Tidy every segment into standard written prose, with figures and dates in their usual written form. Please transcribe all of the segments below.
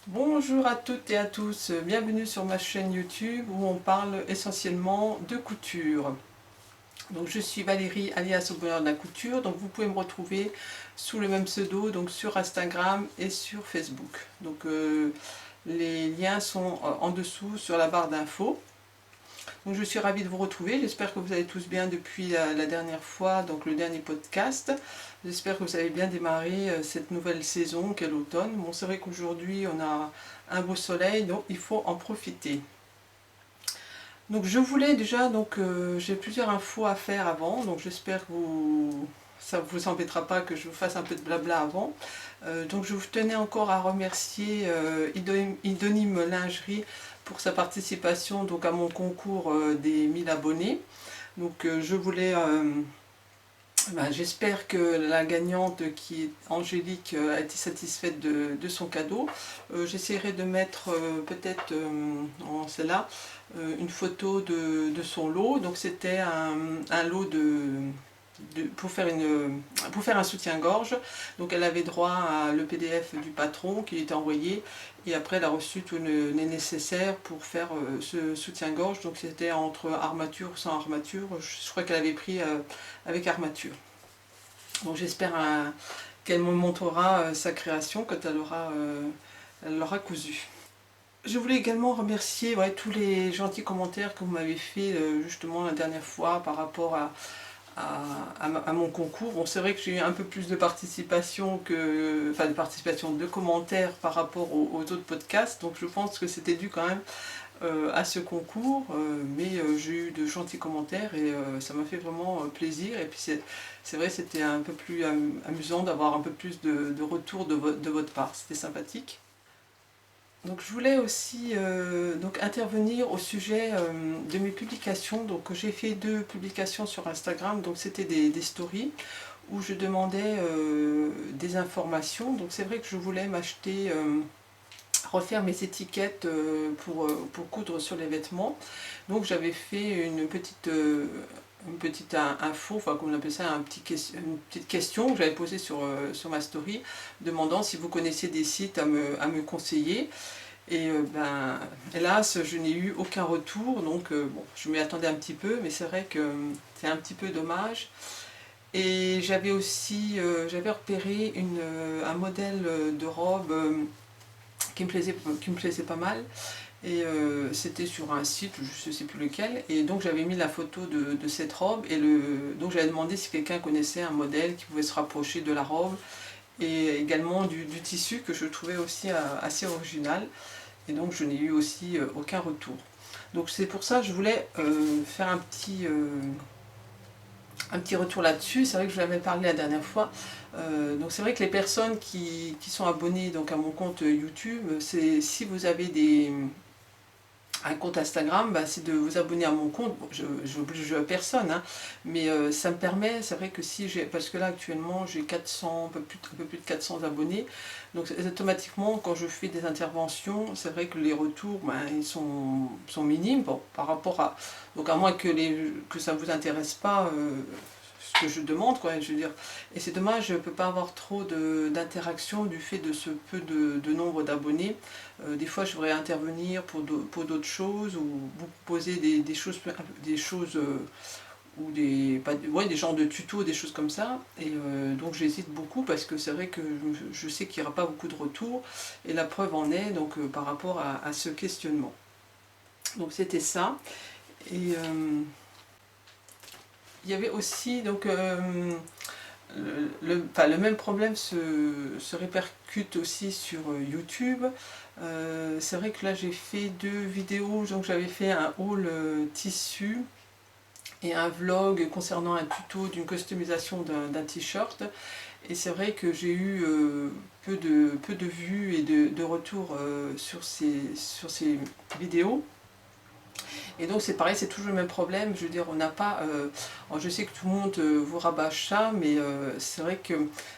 Bonjour à toutes et à tous, bienvenue sur ma chaîne YouTube où on parle essentiellement de couture. Donc je suis Valérie alias Au Bonheur de la Couture, donc vous pouvez me retrouver sous le même pseudo donc sur Instagram et sur Facebook. Donc les liens sont en dessous sur la barre d'infos. Donc je suis ravie de vous retrouver, j'espère que vous allez tous bien depuis la dernière fois, donc le dernier podcast. J'espère que vous avez bien démarré cette nouvelle saison qu'est l'automne. Bon, c'est vrai qu'aujourd'hui on a un beau soleil, donc il faut en profiter. Donc je voulais déjà, j'ai plusieurs infos à faire avant, donc j'espère que ça ne vous embêtera pas que je vous fasse un peu de blabla avant. Donc je vous tenais encore à remercier Idonyme Lingerie pour sa participation donc, à mon concours des 1000 abonnés. Donc je voulais j'espère que la gagnante qui est Angélique a été satisfaite de son cadeau. J'essaierai de mettre peut-être en celle-là une photo de son lot. Donc c'était un lot pour faire un soutien-gorge. Donc elle avait droit à le PDF du patron qui était envoyé et après elle a reçu tout le nécessaire pour faire ce soutien-gorge. Donc c'était entre armature ou sans armature. Je crois qu'elle avait pris avec armature. Donc j'espère qu'elle me montrera sa création quand elle l'aura cousu. Je voulais également remercier tous les gentils commentaires que vous m'avez fait justement la dernière fois par rapport à mon concours. Bon, c'est vrai que j'ai eu un peu plus de participation de commentaires par rapport aux autres podcasts, donc je pense que c'était dû quand même à ce concours, mais j'ai eu de gentils commentaires et ça m'a fait vraiment plaisir. Et puis c'est vrai, c'était un peu plus amusant d'avoir un peu plus de retour de votre part, c'était sympathique. Donc je voulais aussi intervenir au sujet de mes publications. Donc j'ai fait 2 publications sur Instagram, donc c'était des stories où je demandais des informations. Donc c'est vrai que je voulais m'acheter refaire mes étiquettes pour coudre sur les vêtements. Donc j'avais fait une petite info, enfin comme on appelle ça, une petite question que j'avais posée sur ma story, demandant si vous connaissiez des sites à me conseiller. Et hélas, je n'ai eu aucun retour, donc bon, je m'y attendais un petit peu, mais c'est vrai que c'est un petit peu dommage. Et j'avais aussi j'avais repéré un modèle de robe qui me plaisait pas mal. Et c'était sur un site, je ne sais plus lequel, et donc j'avais mis la photo de cette robe, et donc j'avais demandé si quelqu'un connaissait un modèle qui pouvait se rapprocher de la robe, et également du tissu que je trouvais aussi assez original, et donc je n'ai eu aussi aucun retour. Donc c'est pour ça que je voulais faire un petit retour là-dessus. C'est vrai que je vous l'avais parlé la dernière fois. Donc c'est vrai que les personnes qui sont abonnées donc, à mon compte YouTube, si vous avez un compte Instagram, c'est de vous abonner à mon compte. Bon, je n'oblige personne, hein, mais ça me permet, c'est vrai que si j'ai, parce que là actuellement j'ai 400, un peu plus de 400 abonnés, donc automatiquement quand je fais des interventions, c'est vrai que les retours ils sont minimes, bon, par rapport à, donc à moins que ça ne vous intéresse pas ce que je demande, quoi, je veux dire. Et c'est dommage, je ne peux pas avoir trop d'interaction du fait de ce peu de nombre d'abonnés. Des fois, je voudrais intervenir pour d'autres choses ou vous proposer des choses ou des genres de tutos, des choses comme ça. Et donc j'hésite beaucoup parce que c'est vrai que je sais qu'il n'y aura pas beaucoup de retours. Et la preuve en est donc par rapport à ce questionnement. Donc c'était ça. Et il y avait aussi donc le même problème se répercute aussi sur YouTube. C'est vrai que là j'ai fait 2 vidéos, donc j'avais fait un haul tissu et un vlog concernant un tuto d'une customisation d'un t-shirt. Et c'est vrai que j'ai eu peu de vues et de retours sur ces vidéos. Et donc c'est pareil, c'est toujours le même problème. Je veux dire, on n'a pas. Je sais que tout le monde vous rabâche ça, mais c'est vrai que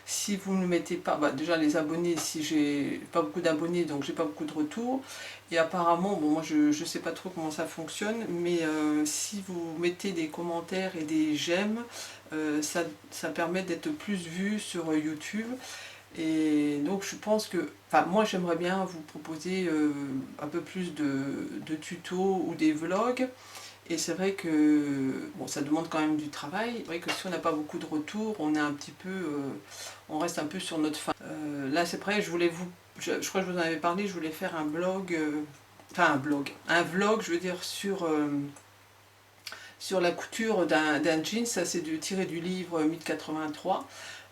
si vous ne mettez pas. Déjà les abonnés, si j'ai pas beaucoup d'abonnés, donc j'ai pas beaucoup de retours. Et apparemment, bon, moi je ne sais pas trop comment ça fonctionne, mais si vous mettez des commentaires et des j'aime, ça permet d'être plus vu sur YouTube. Et donc je pense que, enfin moi j'aimerais bien vous proposer un peu plus de tutos ou des vlogs. Et c'est vrai que bon, ça demande quand même du travail. C'est vrai que si on n'a pas beaucoup de retours, on est un petit peu, on reste un peu sur notre faim. Là c'est vrai, je crois que je vous en avais parlé, je voulais faire un blog, un vlog, je veux dire sur la couture d'un jean. Ça c'est tiré du livre 1083.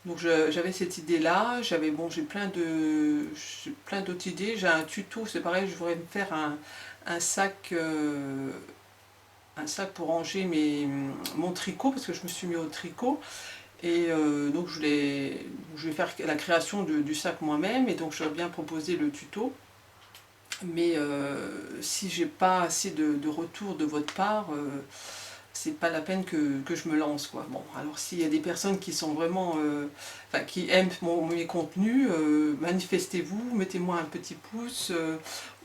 Donc j'avais cette idée là, j'ai plein d'autres idées, j'ai un tuto, c'est pareil, je voudrais me faire un sac, un sac pour ranger mon tricot, parce que je me suis mis au tricot. Et donc je vais faire la création du sac moi-même, et donc j'aurais bien proposé le tuto. Mais si j'ai pas assez de retour de votre part, c'est pas la peine que je me lance, quoi. Bon, alors s'il y a des personnes qui sont vraiment, enfin, qui aiment mes contenus, manifestez-vous, mettez-moi un petit pouce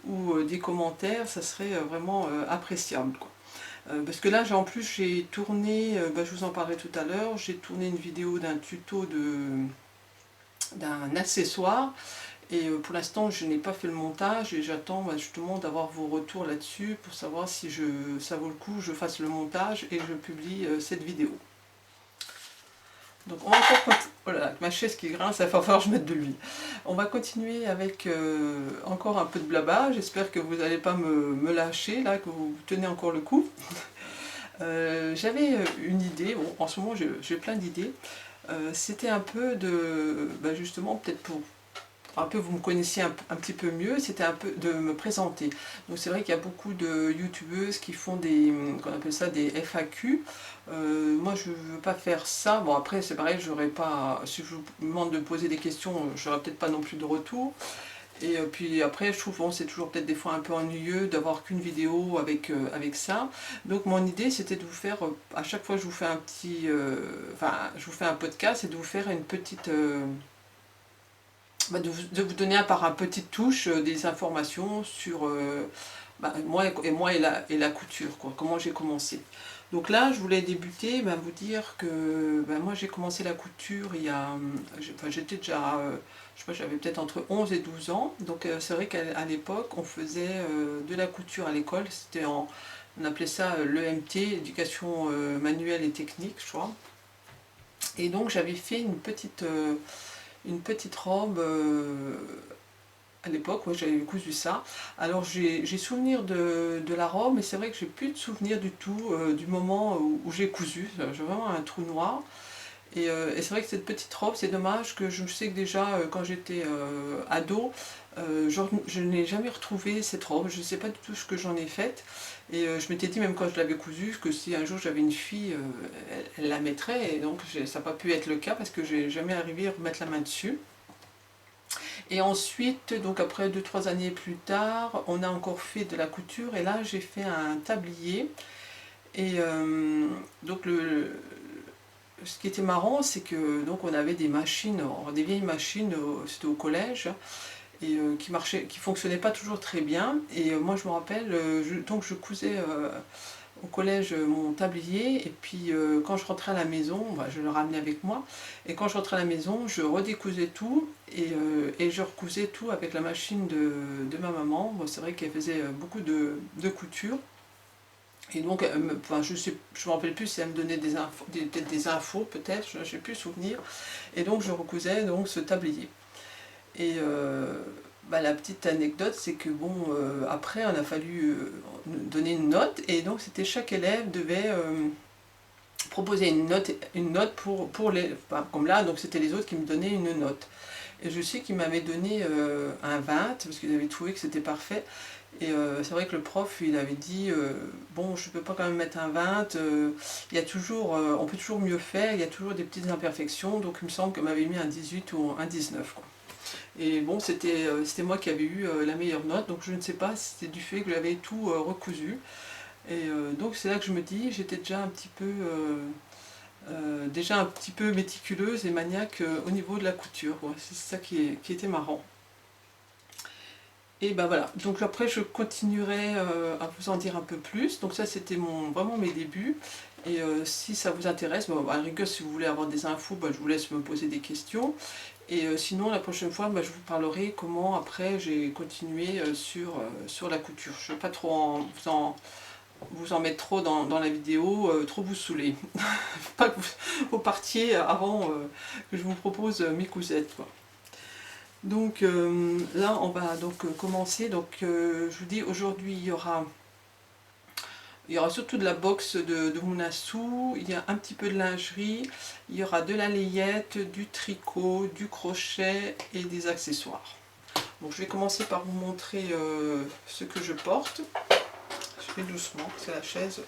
ou des commentaires, ça serait vraiment appréciable, quoi. Parce que là, en plus, j'ai tourné, je vous en parlerai tout à l'heure, j'ai tourné une vidéo d'un tuto d'un accessoire. Et pour l'instant, je n'ai pas fait le montage et j'attends justement d'avoir vos retours là-dessus pour savoir si ça vaut le coup, je fasse le montage et je publie cette vidéo. Donc on va encore continuer. Oh là là, ma chaise qui grince, il va falloir que je mette de l'huile. On va continuer avec encore un peu de blabla. J'espère que vous n'allez pas me lâcher, là, que vous tenez encore le coup. J'avais une idée, bon, en ce moment j'ai plein d'idées. C'était un peu justement, peut-être pour un peu vous me connaissiez un petit peu mieux, c'était un peu de me présenter. Donc c'est vrai qu'il y a beaucoup de youtubeuses qui font qu'on appelle ça des FAQ. Moi je ne veux pas faire ça. Bon après c'est pareil, j'aurais pas, si je vous demande de poser des questions, j'aurai peut-être pas non plus de retour. Et puis après je trouve bon, c'est toujours peut-être des fois un peu ennuyeux d'avoir qu'une vidéo avec ça. Donc mon idée c'était de vous faire, à chaque fois que je vous fais je vous fais un podcast, et de vous faire une petite... de vous donner par un petite touche des informations sur moi et la couture, quoi, comment j'ai commencé. Donc là, je voulais débuter, vous dire que moi j'ai commencé la couture il y a, j'étais déjà, je sais pas, j'avais peut-être entre 11 et 12 ans. Donc c'est vrai qu'à l'époque, on faisait de la couture à l'école, on appelait ça l'EMT, éducation manuelle et technique, je crois. Et donc j'avais fait une petite robe à l'époque, ouais, j'avais cousu ça. Alors j'ai souvenir de la robe, mais c'est vrai que j'ai plus de souvenir du tout du moment où j'ai cousu. J'ai vraiment un trou noir. Et c'est vrai que cette petite robe, c'est dommage que je sais que déjà quand j'étais ado, je n'ai jamais retrouvé cette robe. Je ne sais pas du tout ce que j'en ai fait. Et je m'étais dit, même quand je l'avais cousue, que si un jour j'avais une fille, elle la mettrait. Et donc ça n'a pas pu être le cas parce que j'ai jamais arrivé à remettre la main dessus. Et ensuite, donc après 2-3 années plus tard, on a encore fait de la couture. Et là, j'ai fait un tablier. Et donc ce qui était marrant, c'est que donc on avait des machines, des vieilles machines, c'était au collège, et qui fonctionnaient pas toujours très bien. Et moi je me rappelle, donc je cousais au collège mon tablier, et puis quand je rentrais à la maison, je le ramenais avec moi, et quand je rentrais à la maison, je redécousais tout, et je recousais tout avec la machine de ma maman. Bon, c'est vrai qu'elle faisait beaucoup de couture. Et donc, je me rappelle plus si elle me donnait peut-être des infos, peut-être, je n'ai plus souvenir. Et donc, je recousais donc ce tablier. Et la petite anecdote, c'est que bon, après, on a fallu donner une note, et donc c'était chaque élève devait proposer une note pour les, comme là, donc c'était les autres qui me donnaient une note. Et je sais qu'ils m'avaient donné un 20, parce qu'ils avaient trouvé que c'était parfait. Et c'est vrai que le prof, il avait dit, bon, je ne peux pas quand même mettre un 20, il y a toujours, on peut toujours mieux faire, il y a toujours des petites imperfections, donc il me semble qu'on m'avait mis un 18 ou un 19, quoi. Et bon, c'était moi qui avais eu la meilleure note, donc je ne sais pas si c'était du fait que j'avais tout recousu. Et donc c'est là que je me dis, j'étais déjà un petit peu méticuleuse et maniaque au niveau de la couture. Ouais, c'est ça qui était marrant. Et voilà, donc après je continuerai à vous en dire un peu plus. Donc ça c'était vraiment mes débuts. Et si ça vous intéresse, bon, à la rigueur, si vous voulez avoir des infos, je vous laisse me poser des questions. Et sinon, la prochaine fois, je vous parlerai comment après j'ai continué sur la couture. Je ne vais pas trop vous en mettre trop dans la vidéo, trop vous saouler. Pas que vous partiez avant que je vous propose mes cousettes, quoi. Donc là, on va donc commencer. Donc je vous dis, aujourd'hui, il y aura surtout de la boxe de Mounassou, il y a un petit peu de lingerie, il y aura de la layette, du tricot, du crochet et des accessoires. Donc je vais commencer par vous montrer ce que je porte. Je fais doucement, c'est la chaise.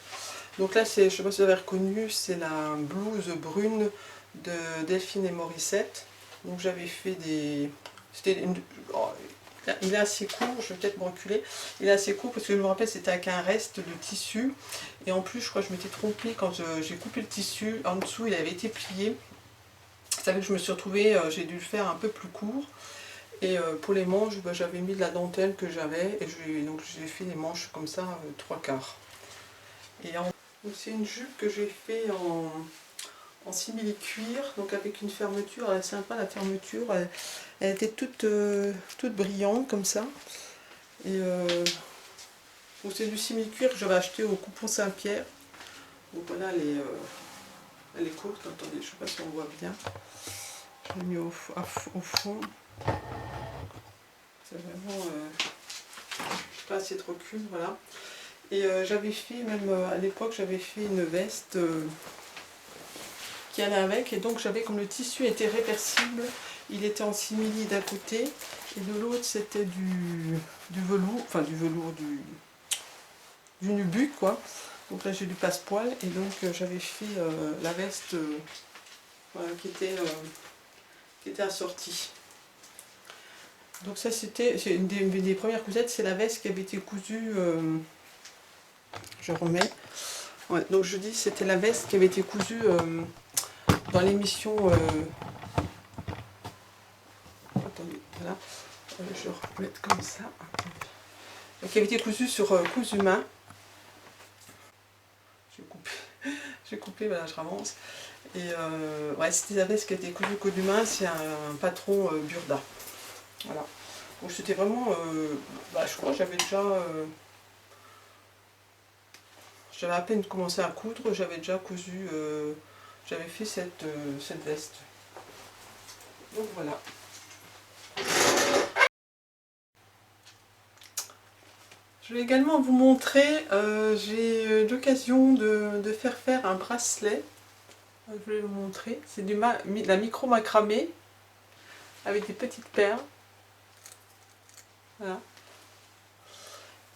Donc là, je ne sais pas si vous avez reconnu, c'est la blouse brune de Delphine et Morissette. Donc j'avais fait des... Il est assez court, je vais peut-être me reculer. Il est assez court parce que je me rappelle c'était avec un reste de tissu. Et en plus, je crois que je m'étais trompée quand j'ai coupé le tissu. En dessous, il avait été plié. Ça fait que je me suis retrouvée, j'ai dû le faire un peu plus court. Et pour les manches, j'avais mis de la dentelle que j'avais. Et donc j'ai fait les manches comme ça, 3/4. Donc c'est une jupe que j'ai fait en simili-cuir, donc avec une fermeture. Elle est sympa, la fermeture. Elle était toute brillante comme ça. Et c'est du simili-cuir que j'avais acheté au Coupon Saint-Pierre. Donc voilà, elle est courte. Attendez, je ne sais pas si on voit bien. Je l'ai mis au fond. C'est vraiment pas assez de recul, voilà. Et j'avais fait, même à l'époque, j'avais fait une veste qui allait avec. Et donc j'avais, comme le tissu était réversible, il était en simili d'un côté. Et de l'autre, c'était du velours, enfin du velours, du nubuck, quoi. Donc là, j'ai du passepoil. Et donc j'avais fait la veste voilà, qui était assortie. Donc ça, c'est une des premières cousettes. C'est la veste qui avait été cousue... je remets. Ouais, donc je dis c'était la veste qui avait été cousue dans l'émission. Attendez, voilà. Je vais remettre comme ça. Qui avait été cousue sur Cousumain. J'ai coupé, voilà, je ravance. Et ouais, c'était la veste qui a été cousue Cousumain, c'est un patron Burda. Voilà. Donc c'était vraiment. Je crois que j'avais déjà. J'avais à peine commencé à coudre, j'avais déjà cousu, j'avais fait cette veste. Donc voilà. Je vais également vous montrer, j'ai eu l'occasion de faire un bracelet. Je vais vous montrer. C'est la micro macramé avec des petites perles. Voilà.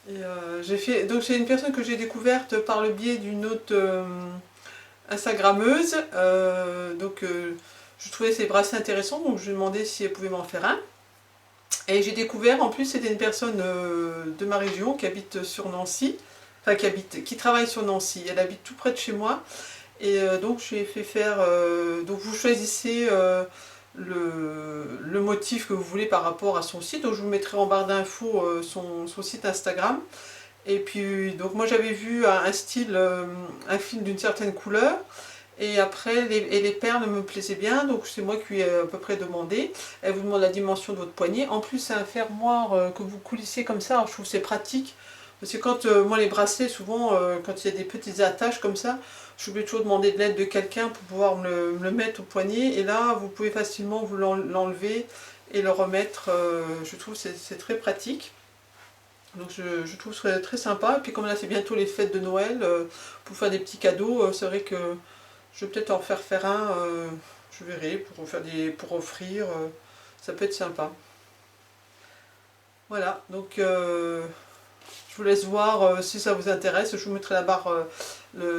Et donc c'est une personne que j'ai découverte par le biais d'une autre Instagrammeuse. Je trouvais ses bracelets intéressants, donc je lui ai demandé si elle pouvait m'en faire un. Et j'ai découvert, en plus c'était une personne de ma région qui habite sur Nancy, enfin qui travaille sur Nancy. Elle habite tout près de chez moi. Et donc je lui ai fait faire, donc vous choisissez le motif que vous voulez par rapport à son site. Donc je vous mettrai en barre d'infos son site Instagram. Et puis donc moi j'avais vu un style, un fil d'une certaine couleur. Et après les perles me plaisaient bien, donc c'est moi qui lui ai à peu près demandé. Elle vous demande la dimension de votre poignet. En plus c'est un fermoir que vous coulissez comme ça, alors je trouve que c'est pratique. Parce que quand moi les bracelets, souvent quand il y a des petites attaches comme ça, je suis obligée toujours demander de l'aide de quelqu'un pour pouvoir me le mettre au poignet. Et là vous pouvez facilement vous l'enlever et le remettre. Je trouve que c'est très pratique. Donc je trouve que ce très sympa. Et puis comme là c'est bientôt les fêtes de Noël, pour faire des petits cadeaux, c'est vrai que je vais peut-être en faire un, je verrai, pour offrir, ça peut être sympa. Voilà, donc je vous laisse voir si ça vous intéresse. Je vous mettrai la barre,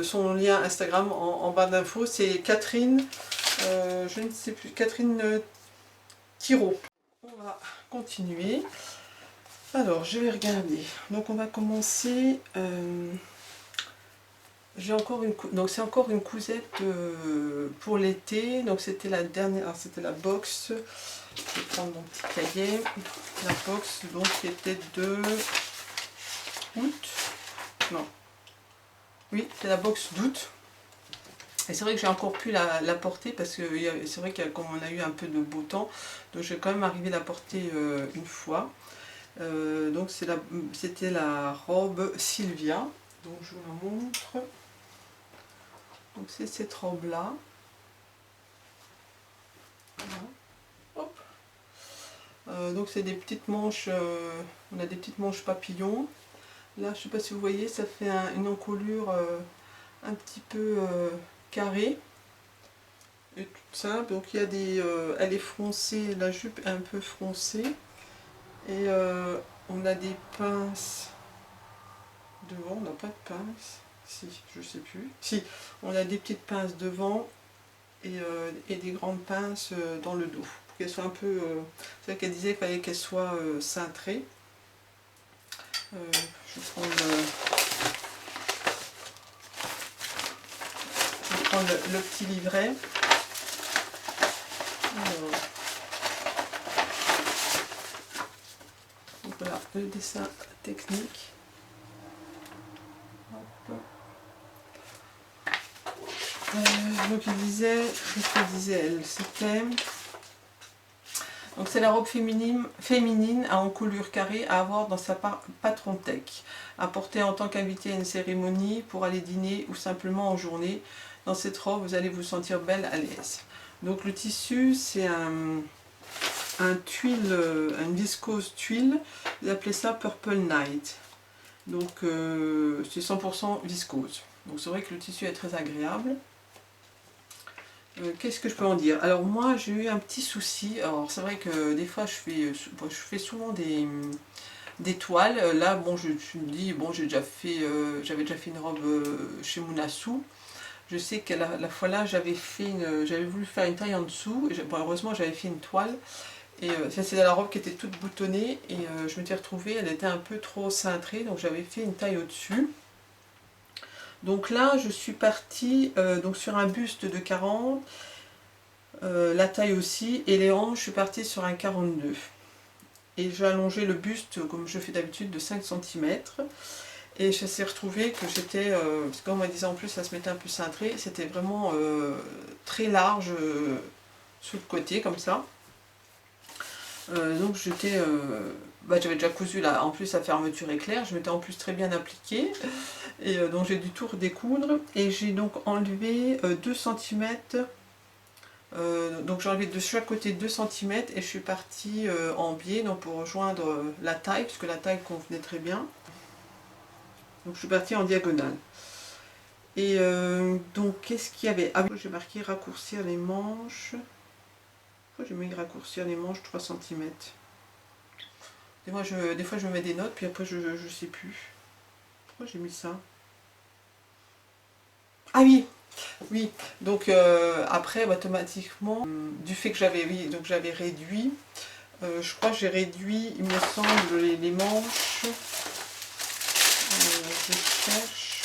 son lien Instagram en barre d'infos. C'est Catherine, je ne sais plus, Catherine Thiraud. On va continuer. Alors, je vais regarder. Donc on va commencer... j'ai encore donc c'est encore une cousette pour l'été. Donc c'était la dernière, c'était la box. Je vais prendre mon petit cahier. La box donc qui était de août. Non. Oui, c'est la box d'août. Et c'est vrai que j'ai encore pu la porter parce que c'est vrai qu'on a eu un peu de beau temps, donc j'ai quand même arrivé à la porter une fois. Donc c'était la robe Sylvia, donc je vous la montre. Donc c'est cette robe là. Voilà. Hop. Donc c'est des petites manches, on a des petites manches papillons. Là je sais pas si vous voyez, ça fait une encolure un petit peu carrée. Et tout simple, donc il y a des, elle est froncée, la jupe est un peu froncée. Et on a des pinces devant, on n'a pas de pinces, si, je sais plus. Si, on a des petites pinces devant et des grandes pinces dans le dos. Pour qu'elles soient un peu, c'est vrai qu'elle disait qu'il fallait qu'elles soient cintrées. Je vais prendre le petit livret. Alors, donc voilà, le dessin technique. Hop. Donc il disait, qu'est-ce qu'elle disait elle? C'était... Donc c'est la robe féminine à encolure carrée à avoir dans sa patron tech, à porter en tant qu'invité à une cérémonie, pour aller dîner ou simplement en journée. Dans cette robe, vous allez vous sentir belle, à l'aise. Donc le tissu, c'est une viscose tuile, ils appelaient ça Purple Night. Donc c'est 100% viscose. Donc c'est vrai que le tissu est très agréable. Qu'est-ce que je peux en dire? Alors moi j'ai eu un petit souci. Alors c'est vrai que des fois je fais souvent des toiles. Là bon je me dis bon j'avais déjà fait une robe chez Mounassou. Je sais que la fois là j'avais voulu faire une taille en dessous. Bon, heureusement j'avais fait une toile. Et ça c'est la robe qui était toute boutonnée. Et je m'étais retrouvée, elle était un peu trop cintrée. Donc j'avais fait une taille au-dessus. Donc là je suis partie donc sur un buste de 40, la taille aussi, et les hanches je suis partie sur un 42. Et j'ai allongé le buste comme je fais d'habitude de 5 cm. Et je me suis retrouvée que j'étais, parce qu'on m'a dit en plus ça se mettait un peu cintré, c'était vraiment très large sur le côté comme ça. Donc j'étais, j'avais déjà cousu là, en plus la fermeture éclair, je m'étais en plus très bien appliquée. Et donc j'ai dû tout redécoudre et j'ai donc enlevé 2 cm, donc j'ai enlevé de chaque côté 2 cm et je suis partie en biais donc pour rejoindre la taille, puisque la taille convenait très bien. Donc je suis partie en diagonale. Et donc qu'est-ce qu'il y avait? Ah oui, j'ai marqué raccourcir les manches. Pourquoi j'ai mis raccourcir les manches 3 cm? Des fois je me mets des notes, puis après je sais plus. Pourquoi j'ai mis ça? Ah oui, oui, donc après automatiquement, du fait que j'avais réduit, je crois que j'ai réduit, il me semble, les manches, je cherche,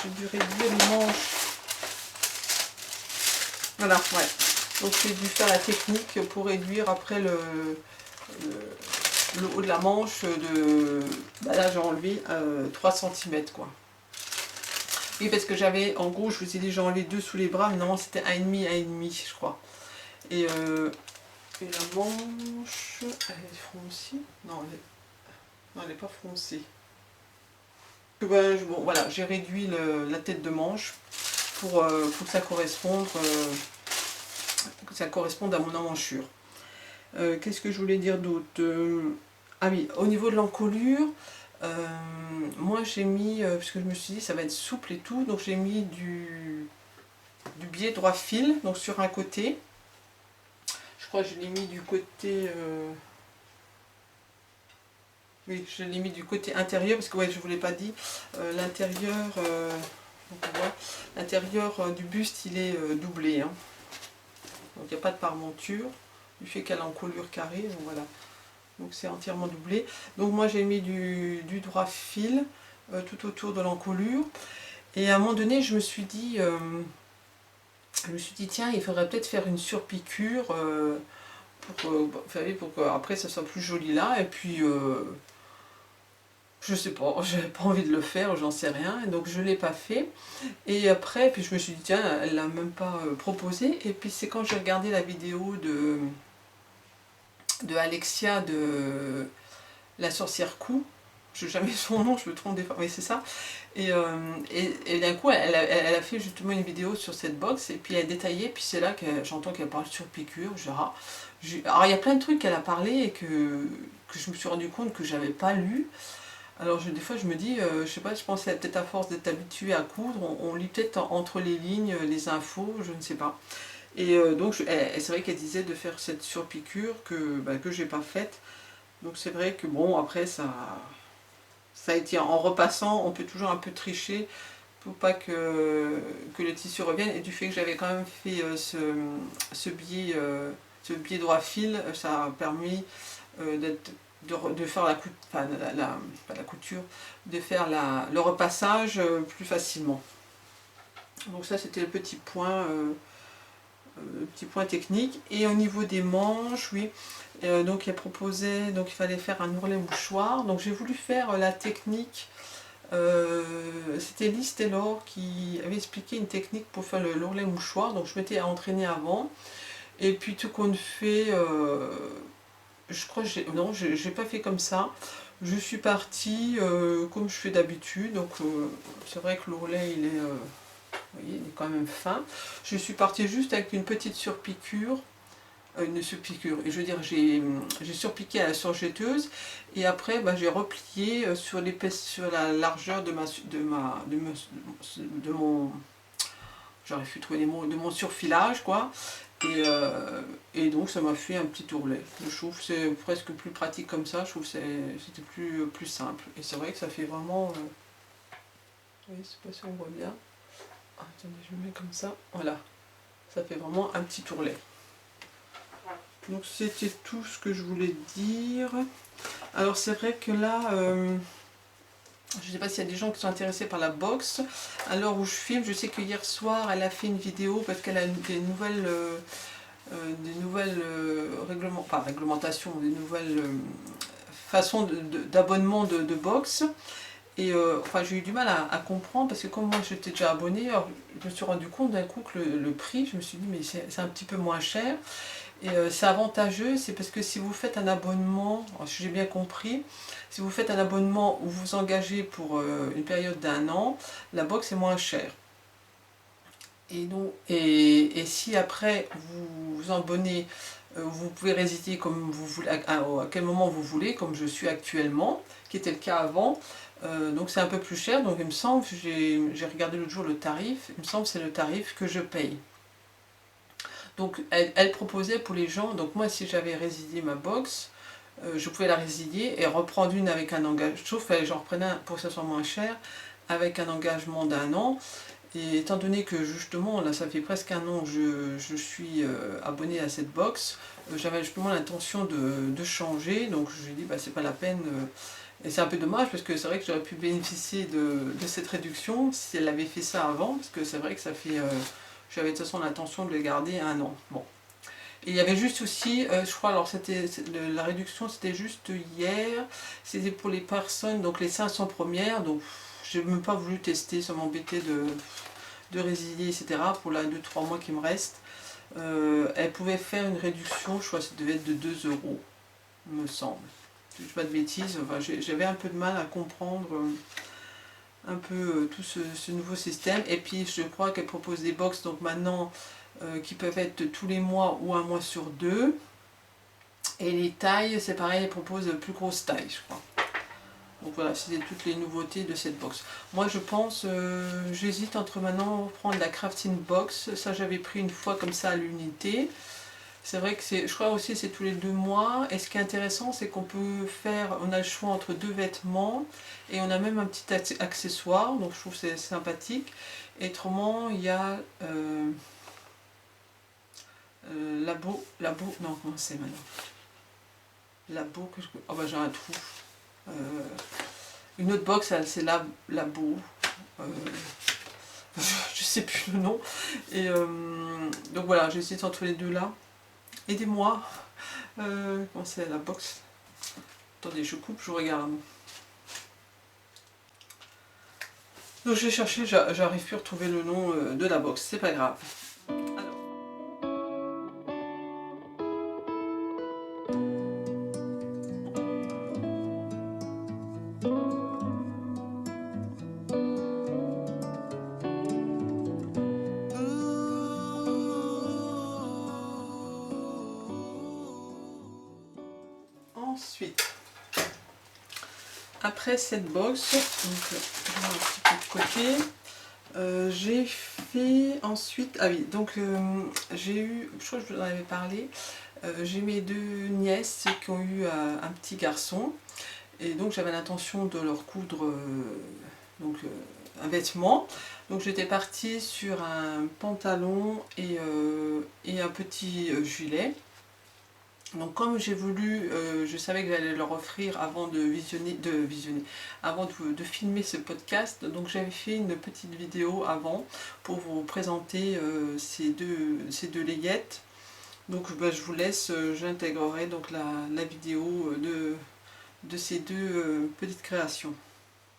j'ai dû réduire les manches, voilà, ouais, donc j'ai dû faire la technique pour réduire après le haut de la manche là j'ai enlevé 3 cm quoi. Oui, parce que j'avais, en gros, je vous ai dit, j'ai enlevé 2 sous les bras, mais normalement c'était 1,5, je crois. Et la manche, elle est froncée? Non, elle n'est pas froncée. Bon, voilà, j'ai réduit la tête de manche pour que ça corresponde à mon emmanchure. Qu'est-ce que je voulais dire d'autre? Ah oui, au niveau de l'encolure, moi j'ai mis, parce que je me suis dit ça va être souple et tout, donc j'ai mis du biais droit fil, donc sur un côté. Je crois que je l'ai mis du côté... oui, je l'ai mis du côté intérieur, parce que ouais, je ne vous l'ai pas dit, l'intérieur, l'intérieur du buste il est doublé. Hein. Donc il n'y a pas de parmenture, du fait qu'elle a encolure carrée, donc voilà. Donc c'est entièrement doublé. Donc moi j'ai mis du droit fil tout autour de l'encolure. Et à un moment donné je me suis dit tiens, il faudrait peut-être faire une surpiqûre pour qu'après ça soit plus joli là. Et puis Je sais pas, j'avais pas envie de le faire, j'en sais rien, et donc je l'ai pas fait. Et après, puis je me suis dit, tiens, elle l'a même pas proposé. Et puis c'est quand j'ai regardé la vidéo de Alexia de La sorcière Cou, je sais jamais son nom, je me trompe des fois, mais c'est ça. Et d'un coup, elle a fait justement une vidéo sur cette box, et puis elle a détaillé, puis c'est là que j'entends qu'elle parle sur piqûre. Alors il y a plein de trucs qu'elle a parlé et que je me suis rendu compte que j'avais pas lu. Alors des fois je me dis, je sais pas, je pense que peut-être à force d'être habitué à coudre, on lit peut-être entre les lignes les infos, je ne sais pas. Et donc c'est vrai qu'elle disait de faire cette surpiqûre que j'ai pas faite. Donc c'est vrai que bon, après ça a été en repassant, on peut toujours un peu tricher pour pas que le tissu revienne. Et du fait que j'avais quand même fait ce biais droit fil, ça a permis de faire pas la couture, de faire le repassage plus facilement. Donc ça c'était le petit point technique. Et au niveau des manches, oui, donc il proposait, donc il fallait faire un ourlet mouchoir. Donc j'ai voulu faire la technique, c'était Liz Taylor qui avait expliqué une technique pour faire l'ourlet mouchoir. Donc je m'étais entraînée avant. Et puis tout compte fait, je crois que j'ai pas fait comme ça. Je suis partie comme je fais d'habitude. Donc c'est vrai que l'ourlet vous voyez, il est quand même fin. Je suis partie juste avec une petite surpiqûre. Une surpiqûre. Et je veux dire, j'ai surpiqué à la surjetteuse. Et après, bah, j'ai replié sur la largeur de mon. J'aurais pu trouver les mots, de mon surfilage, quoi. Et donc ça m'a fait un petit ourlet. Je trouve que c'est presque plus pratique comme ça, je trouve que c'était plus simple. Et c'est vrai que ça fait vraiment. Oui, je sais pas si on voit bien. Ah, attendez, je me mets comme ça. Voilà. Ça fait vraiment un petit ourlet. Donc c'était tout ce que je voulais dire. Alors c'est vrai que là, je ne sais pas s'il y a des gens qui sont intéressés par la box. À l'heure où je filme, je sais que hier soir, elle a fait une vidéo parce qu'elle a des nouvelles réglementations, des nouvelles façons d'abonnement de box. Et enfin, j'ai eu du mal à comprendre parce que comme moi j'étais déjà abonnée, alors, je me suis rendu compte d'un coup que le prix, je me suis dit mais c'est un petit peu moins cher. Et c'est avantageux, c'est parce que si vous faites un abonnement, si j'ai bien compris, si vous faites un abonnement où vous vous engagez pour une période d'1 an, la box est moins chère. Et si après vous vous abonnez, vous pouvez résilier comme vous voulez, à quel moment vous voulez, comme je suis actuellement, qui était le cas avant. Donc c'est un peu plus cher, donc il me semble, j'ai regardé l'autre jour le tarif, il me semble que c'est le tarif que je paye. Donc elle proposait pour les gens, donc moi si j'avais résilié ma box, je pouvais la résilier et reprendre une avec un engagement, sauf que j'en reprenais un pour que ça soit moins cher, avec un engagement d'1 an. Et étant donné que justement, là ça fait presque 1 an que je suis abonnée à cette box, j'avais justement l'intention de changer, donc je lui ai dit bah c'est pas la peine. Et c'est un peu dommage parce que c'est vrai que j'aurais pu bénéficier de cette réduction si elle avait fait ça avant, parce que c'est vrai que ça fait. J'avais de toute façon l'intention de les garder 1 an. Bon. Et il y avait juste aussi, je crois, alors la réduction c'était juste hier, c'était pour les personnes, donc les 500 premières, donc j'ai même pas voulu tester, ça m'embêtait de résilier, etc. pour la 2-3 mois qui me restent. Elle pouvait faire une réduction, je crois que ça devait être de 2 euros, il me semble. Je ne dis pas de bêtises, enfin, j'avais un peu de mal à comprendre un peu tout ce nouveau système. Et puis je crois qu'elle propose des box donc maintenant qui peuvent être tous les mois ou 1 mois sur 2. Et les tailles, c'est pareil, elle propose plus grosse taille, je crois. Donc voilà, c'est toutes les nouveautés de cette box. Moi je pense, j'hésite entre maintenant prendre la crafting box. Ça j'avais pris une fois comme ça à l'unité. C'est vrai que je crois aussi c'est tous les 2 mois. Et ce qui est intéressant, c'est qu'on peut faire, on a le choix entre 2 vêtements et on a même un petit accessoire. Donc je trouve que c'est sympathique. Et autrement, il y a non, comment c'est maintenant? Labo, que je. Oh bah j'ai un trou. Une autre box, c'est Labo. Je sais plus le nom. Et donc voilà, j'ai essayé entre les deux là. Aidez-moi. Comment c'est la box? Attendez, je coupe, je regarde. Donc j'ai cherché, j'arrive plus à retrouver le nom de la box, c'est pas grave. Alors, ensuite, après cette box, donc je mets un petit peu de côté. J'ai fait ensuite, ah oui, donc j'ai eu, je crois que je vous en avais parlé, j'ai mes deux nièces qui ont eu un petit garçon, et donc j'avais l'intention de leur coudre un vêtement. Donc j'étais partie sur un pantalon et un petit gilet. Donc comme j'ai voulu, je savais que j'allais leur offrir avant avant de filmer ce podcast, donc j'avais fait une petite vidéo avant pour vous présenter ces deux layettes. Donc bah, je vous laisse, j'intégrerai donc la vidéo de ces deux petites créations.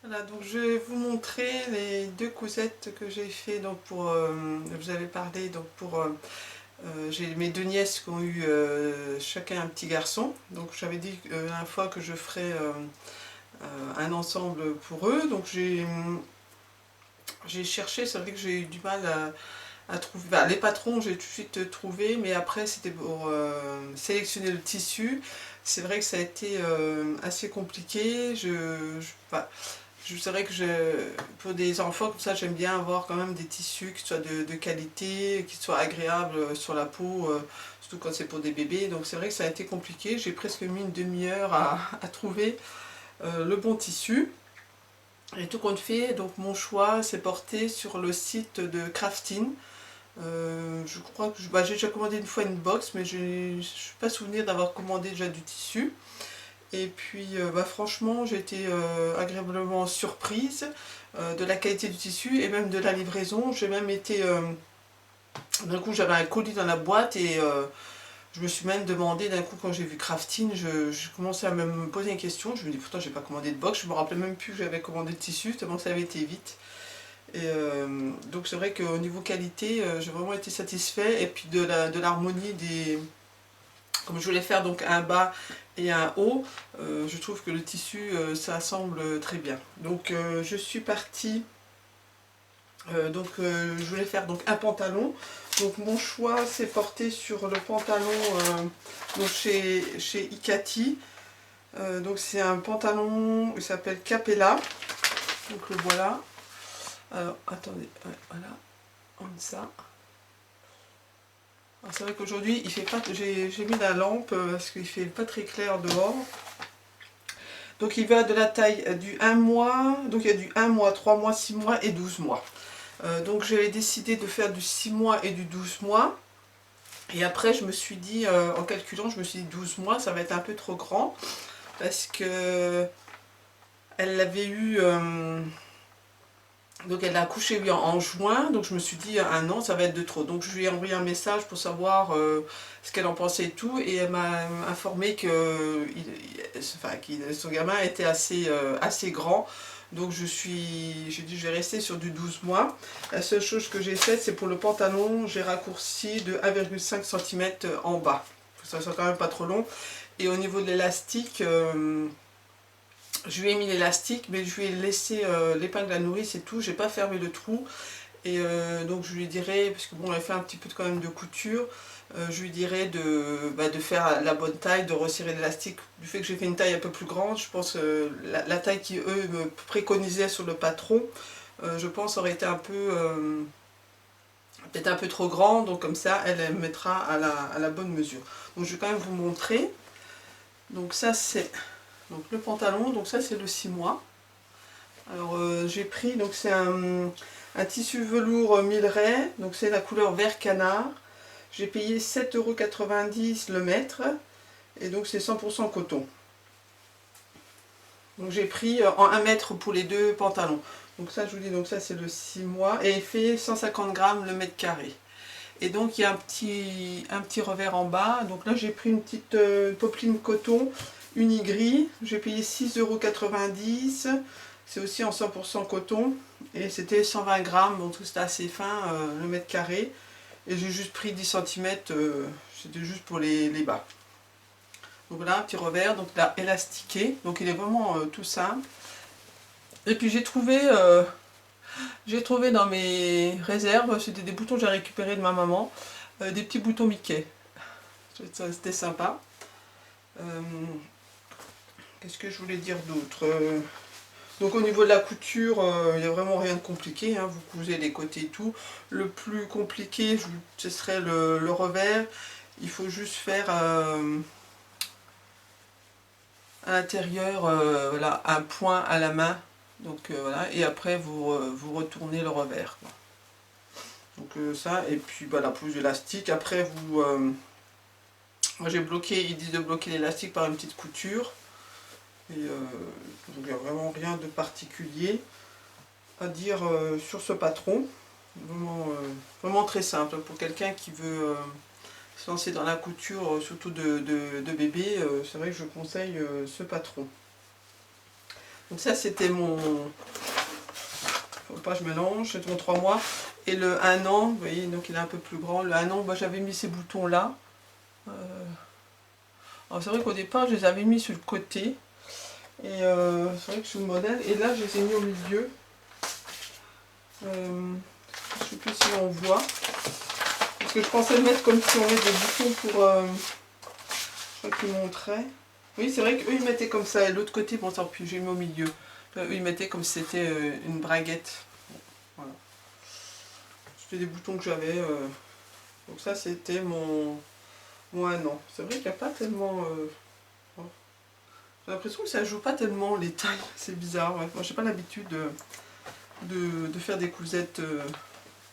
Voilà, donc je vais vous montrer les deux cousettes que j'ai fait donc pour, je vous avais parlé donc pour j'ai mes deux nièces qui ont eu chacun un petit garçon. Donc j'avais dit la dernière fois que je ferais un ensemble pour eux. Donc j'ai cherché, c'est vrai que j'ai eu du mal à trouver. Bah, les patrons, j'ai tout de suite trouvé, mais après c'était pour sélectionner le tissu. C'est vrai que ça a été assez compliqué. Bah, c'est vrai que pour des enfants comme ça, j'aime bien avoir quand même des tissus qui soient de qualité, qui soient agréables sur la peau, surtout quand c'est pour des bébés. Donc c'est vrai que ça a été compliqué. J'ai presque mis une demi-heure à trouver le bon tissu. Et tout compte fait, donc mon choix s'est porté sur le site de Craftin. Je crois que bah, j'ai déjà commandé une fois une box, mais je ne suis pas souvenir d'avoir commandé déjà du tissu. Et puis bah, franchement j'ai été agréablement surprise de la qualité du tissu et même de la livraison. J'ai même été, d'un coup j'avais un colis dans la boîte et je me suis même demandé d'un coup quand j'ai vu Craftin, je commençais à me poser une question. Je me dis pourtant j'ai pas commandé de box, je me rappelais même plus que j'avais commandé de tissu tellement ça avait été vite. Et donc c'est vrai qu'au niveau qualité j'ai vraiment été satisfait et puis de l'harmonie des... Comme je voulais faire donc un bas et un haut, je trouve que le tissu ça semble très bien. Donc je suis partie, je voulais faire donc un pantalon. Donc mon choix s'est porté sur le pantalon donc chez Ikati. Donc c'est un pantalon, il s'appelle Capella. Donc le voilà. Alors attendez, voilà, comme ça. C'est vrai qu'aujourd'hui il fait pas, j'ai mis la lampe parce qu'il fait pas très clair dehors. Donc il va de la taille du 1 mois, donc il y a du 1 mois, 3 mois, 6 mois et 12 mois. Donc j'avais décidé de faire du 6 mois et du 12 mois. Et après je me suis dit, en calculant, je me suis dit 12 mois ça va être un peu trop grand. Parce que elle l'avait eu... donc elle a accouché oui, en juin, donc je me suis dit un an ça va être de trop. Donc je lui ai envoyé un message pour savoir ce qu'elle en pensait et tout, et elle m'a informé que son gamin était assez grand. Donc j'ai dit je vais rester sur du 12 mois. La seule chose que j'ai faite c'est pour le pantalon, j'ai raccourci de 1,5 cm en bas. Ça soit quand même pas trop long. Et au niveau de l'élastique... je lui ai mis l'élastique, mais je lui ai laissé l'épingle à nourrice et tout, j'ai pas fermé le trou. Et donc je lui dirais, parce que bon, elle fait un petit peu quand même de couture, je lui dirais de faire la bonne taille, de resserrer l'élastique. Du fait que j'ai fait une taille un peu plus grande, je pense que la taille qui eux me préconisaient sur le patron, je pense aurait été un peu, peut-être un peu trop grand, donc comme ça elle mettra à la bonne mesure. Donc je vais quand même vous montrer. Donc ça c'est... Donc le pantalon, donc ça c'est le 6 mois. Alors j'ai pris, donc c'est un tissu velours Milleray, donc c'est la couleur vert canard. J'ai payé 7,90 € le mètre, et donc c'est 100% coton. Donc j'ai pris en 1 mètre pour les deux pantalons. Donc ça je vous dis, donc ça c'est le 6 mois, et il fait 150 grammes le mètre carré. Et donc il y a un petit revers en bas, donc là j'ai pris une petite popeline coton Unigris, j'ai payé 6,90 €, c'est aussi en 100% coton, et c'était 120 grammes, donc c'était assez fin le mètre carré. Et j'ai juste pris 10 cm, c'était juste pour les bas. Donc voilà, un petit revers, donc là, élastiqué, donc il est vraiment tout simple. Et puis j'ai trouvé dans mes réserves, c'était des boutons que j'ai récupérés de ma maman, des petits boutons Mickey. C'était sympa. Qu'est-ce que je voulais dire d'autre? Donc au niveau de la couture, il n'y a vraiment rien de compliqué, hein. Vous cousez les côtés et tout. Le plus compliqué, ce serait le revers. Il faut juste faire à l'intérieur voilà, un point à la main. Donc voilà, et après vous retournez le revers, quoi. Donc ça, et puis voilà, plus d'élastique. Après moi j'ai bloqué, ils disent de bloquer l'élastique par une petite couture. Et donc il n'y a vraiment rien de particulier à dire sur ce patron. Vraiment très simple pour quelqu'un qui veut se lancer dans la couture, surtout de bébé. C'est vrai que je conseille ce patron. Donc ça c'était mon... Faut pas que je mélange, c'était mon 3 mois. Et le 1 an, vous voyez, donc il est un peu plus grand. Le 1 an, moi j'avais mis ces boutons là. Alors c'est vrai qu'au départ je les avais mis sur le côté. Et c'est vrai que sur le modèle, et là je les ai mis au milieu. Je ne sais plus si on voit. Parce que je pensais le mettre comme si on met des boutons pour... je crois qu'ils montraient. Oui, c'est vrai qu'eux ils mettaient comme ça, et l'autre côté, bon tant pis, j'ai mis au milieu. Eux ils mettaient comme si c'était une braguette. Voilà. C'était des boutons que j'avais. Donc ça c'était mon 1 an. C'est vrai qu'il n'y a pas tellement... J'ai l'impression que ça joue pas tellement les tailles, c'est bizarre. Ouais. Moi j'ai pas l'habitude de faire des cousettes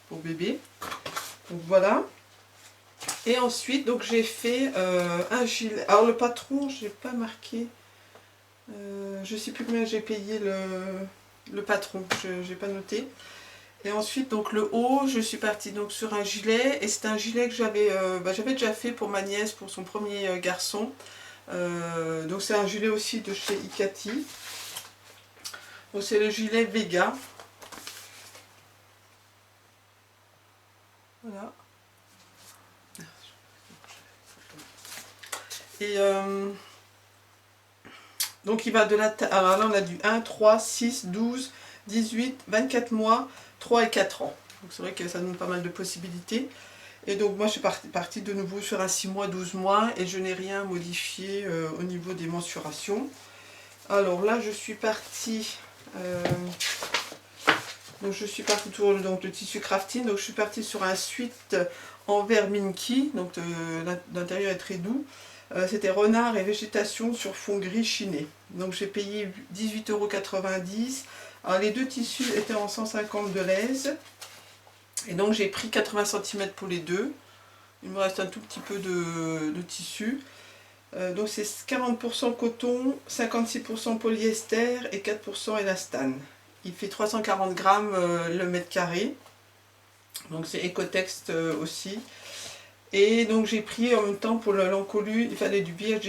pour bébé. Donc voilà. Et ensuite donc j'ai fait un gilet. Alors le patron, j'ai pas marqué. Je sais plus combien j'ai payé le patron, j'ai pas noté. Et ensuite donc le haut, je suis partie donc sur un gilet, et c'est un gilet que j'avais déjà fait pour ma nièce pour son premier garçon. Donc c'est un gilet aussi de chez Ikati. Donc c'est le gilet Vega. Voilà. Et donc il va de la taille. Alors là on a du 1, 3, 6, 12, 18, 24 mois, 3 et 4 ans. Donc c'est vrai que ça donne pas mal de possibilités. Et donc moi je suis partie de nouveau sur un 6 mois, 12 mois, et je n'ai rien modifié au niveau des mensurations. Alors là je suis partie... donc je suis partie sur donc, le tissu crafting, donc je suis partie sur un suite en verre Minky, donc l'intérieur est très doux. C'était renard et végétation sur fond gris chiné. Donc j'ai payé 18,90 €. Alors les deux tissus étaient en 150 de l'aise. Et donc j'ai pris 80 cm pour les deux. Il me reste un tout petit peu de tissu. Donc c'est 40% coton, 56% polyester et 4% élastane. Il fait 340 grammes le mètre carré. Donc c'est Ecotex aussi. Et donc j'ai pris en même temps pour l'encolure, il fallait du biais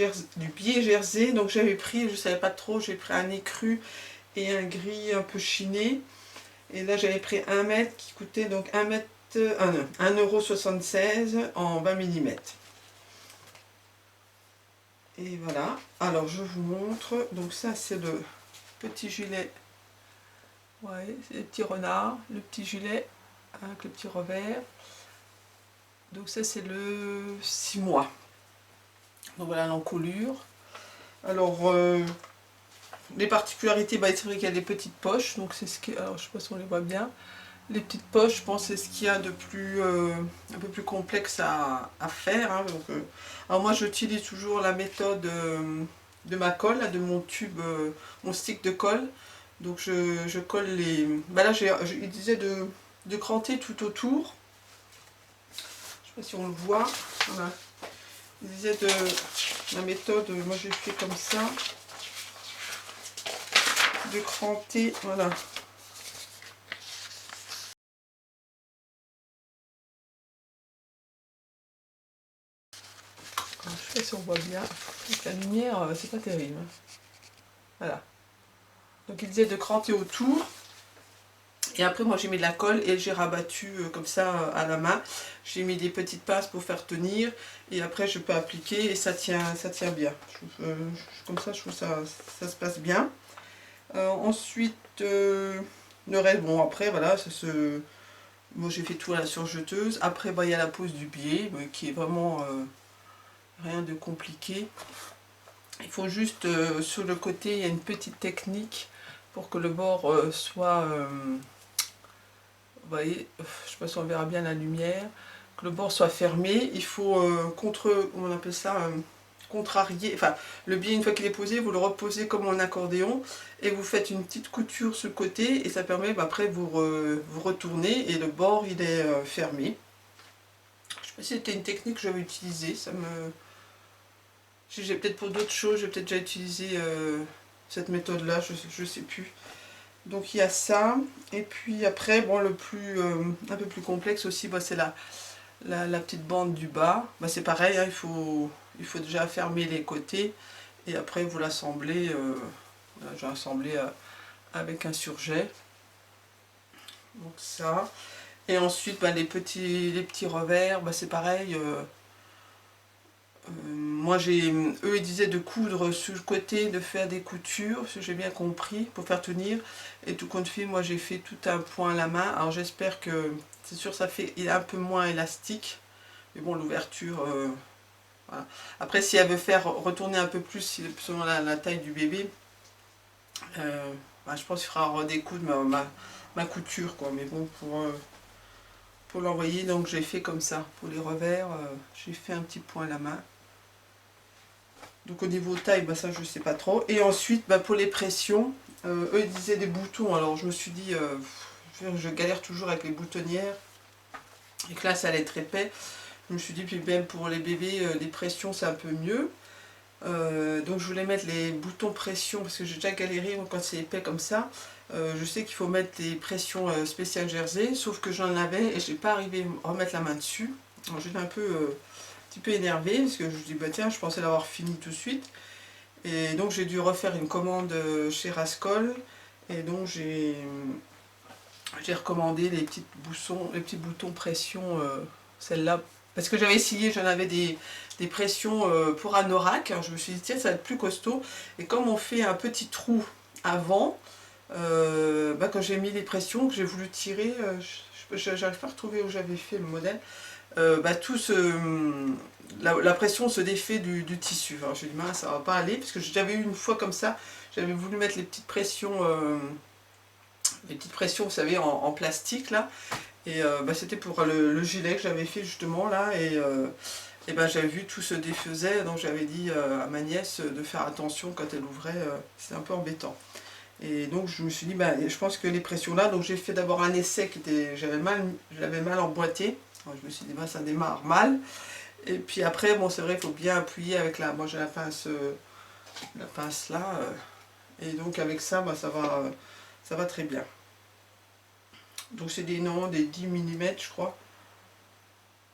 jersey. Donc j'avais pris, je ne savais pas trop, j'ai pris un écru et un gris un peu chiné. Et là j'avais pris 1 mètre qui coûtait donc 1,76 € en 20 mm. Et voilà, alors je vous montre, donc ça c'est le petit gilet, ouais, c'est le petit renard, le petit gilet avec le petit revers. Donc ça c'est le 6 mois. Donc voilà l'encolure. Alors les particularités, c'est vrai qu'il y a des petites poches, donc c'est ce qui, alors je sais pas si on les voit bien. Les petites poches, je pense, c'est ce qu'il y a de plus, un peu plus complexe à faire. Hein. Donc, alors moi, j'utilise toujours la méthode de ma colle, là, de mon tube, mon stick de colle. Donc, je colle les... là, il disait de cranter tout autour. Je sais pas si on le voit. Voilà. Il disait de la méthode, moi j'ai fait comme ça. De cranter, voilà. Alors, je sais pas si on voit bien. Avec la lumière, c'est pas terrible. Voilà. Donc il disait de cranter autour. Et après moi j'ai mis de la colle et j'ai rabattu comme ça à la main. J'ai mis des petites pinces pour faire tenir et après je peux appliquer et ça tient bien. Comme ça je trouve ça se passe bien. Ensuite le reste, bon après voilà, moi j'ai fait tout à la surjeteuse. Après bah, il y a la pose du biais qui est vraiment rien de compliqué. Il faut juste sur le côté il y a une petite technique pour que le bord soit... vous voyez, je ne sais pas si on verra bien la lumière, que le bord soit fermé, il faut comment on appelle ça, contrarier, enfin le biais une fois qu'il est posé, vous le reposez comme en accordéon et vous faites une petite couture sur le côté et ça permet après vous retournez et le bord il est fermé. Je ne sais pas si c'était une technique que j'avais utilisée, j'ai peut-être pour d'autres choses, j'ai peut-être déjà utilisé cette méthode là, je ne sais plus. Donc il y a ça, et puis après, bon, un peu plus complexe aussi, bah, c'est la petite bande du bas. Bah, c'est pareil, hein, il faut déjà fermer les côtés, et après vous l'assemblez, j'ai assemblé avec un surjet. Donc ça. Et ensuite, bah, les petits revers, bah, c'est pareil. Moi, eux ils disaient de coudre sur le côté, de faire des coutures, si j'ai bien compris, pour faire tenir. Et tout compte fait, moi j'ai fait tout un point à la main. Alors j'espère que, c'est sûr, il est un peu moins élastique. Mais bon, l'ouverture, voilà. Après, si elle veut faire retourner un peu plus selon la taille du bébé, bah, je pense qu'il faudra redécoudre ma couture, quoi. Mais bon, pour l'envoyer, donc j'ai fait comme ça. Pour les revers, j'ai fait un petit point à la main. Donc au niveau taille, bah ça je sais pas trop. Et ensuite bah, pour les pressions, eux ils disaient des boutons. Alors je me suis dit, je galère toujours avec les boutonnières. Et que là ça allait être épais. Je me suis dit, puis même pour les bébés, les pressions c'est un peu mieux. Donc je voulais mettre les boutons pression parce que j'ai déjà galéré quand c'est épais comme ça. Je sais qu'il faut mettre des pressions spéciales jersey, sauf que j'en avais et j'ai pas arrivé à remettre la main dessus. J'étais un petit peu énervée parce que je me dis bah tiens, je pensais l'avoir fini tout de suite. Et donc j'ai dû refaire une commande chez Rascol et donc j'ai recommandé les petits boutons pression, celle-là. Parce que j'avais essayé, j'en avais des pressions pour anorak. Alors je me suis dit tiens ça va être plus costaud. Et comme on fait un petit trou avant, bah, quand j'ai mis les pressions, que j'ai voulu tirer, j'arrive pas à retrouver où j'avais fait le modèle. Bah, la pression se défait du tissu. Alors j'ai dit mince, ça va pas aller parce que j'avais eu une fois comme ça, j'avais voulu mettre les petites pressions, vous savez, en plastique là, et bah, c'était pour le gilet que j'avais fait justement là, et bah, j'avais vu tout se défaisait, donc j'avais dit à ma nièce de faire attention quand elle ouvrait, c'est un peu embêtant. Et donc je me suis dit, bah, je pense que les pressions là, donc j'ai fait d'abord un essai qui était, je l'avais mal emboîté. Alors, je me suis dit, bah, ça démarre mal. Et puis après, bon, c'est vrai, il faut bien appuyer avec moi j'ai la pince là, et donc avec ça, bah, ça va très bien. Donc c'est des noms, des 10 mm je crois.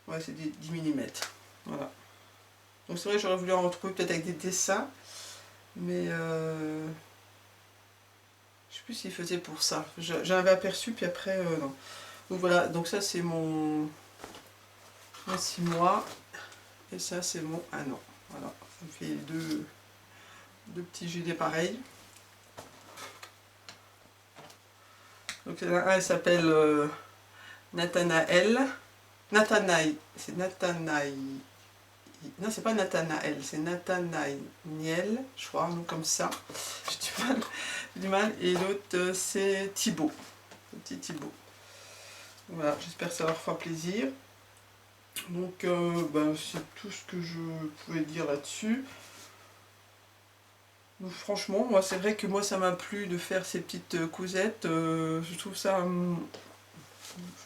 Ouais, c'est des 10 mm. Voilà. Donc c'est vrai, j'aurais voulu en retrouver peut-être avec des dessins, mais je sais plus s'il faisait pour ça. J'en avais aperçu, puis après, non. Donc voilà, donc ça c'est mon 6 mois, et ça c'est mon 1 an. Voilà, ça me fait deux petits gilets pareils. Donc un s'appelle Nathanaël. C'est Nathanaï. Non, c'est pas Nathanaël, c'est Nathanaël, je crois, un nom comme ça. J'ai du mal. Et l'autre, c'est Thibaut. Le petit Thibaut. Voilà, j'espère que ça leur fera plaisir. Donc, ben, c'est tout ce que je pouvais dire là-dessus. Donc, franchement, moi, c'est vrai que moi, ça m'a plu de faire ces petites cousettes. Je trouve ça...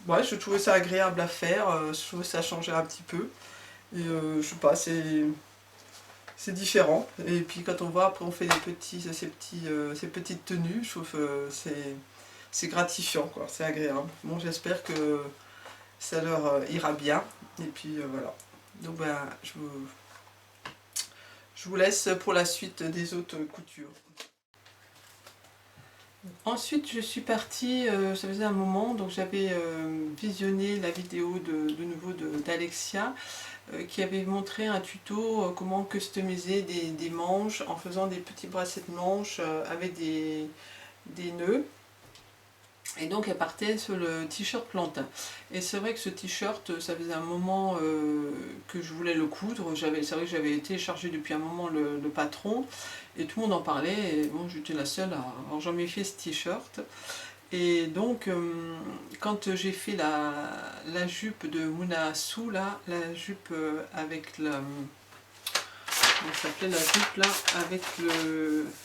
ouais, je trouvais ça agréable à faire. Je trouvais ça changeait un petit peu. Et je sais pas, c'est différent. Et puis quand on voit, après on fait ces petites tenues, je trouve que c'est gratifiant, quoi, c'est agréable. Bon, j'espère que ça leur ira bien. Et puis voilà. Donc ben, je vous laisse pour la suite des autres coutures. Ensuite, je suis partie, ça faisait un moment, donc j'avais visionné la vidéo de nouveau d'Alexia qui avait montré un tuto comment customiser des manches en faisant des petits bracelets de manches avec des nœuds. Et donc elle partait sur le t-shirt plantain. Et c'est vrai que ce t-shirt, ça faisait un moment que je voulais le coudre. C'est vrai que j'avais téléchargé depuis un moment le patron et tout le monde en parlait. Et bon, j'étais la seule à avoir jamais fait ce t-shirt. Et donc quand j'ai fait la jupe de Muna Su, là, la jupe avec la... Comment ça s'appelait la jupe là? Avec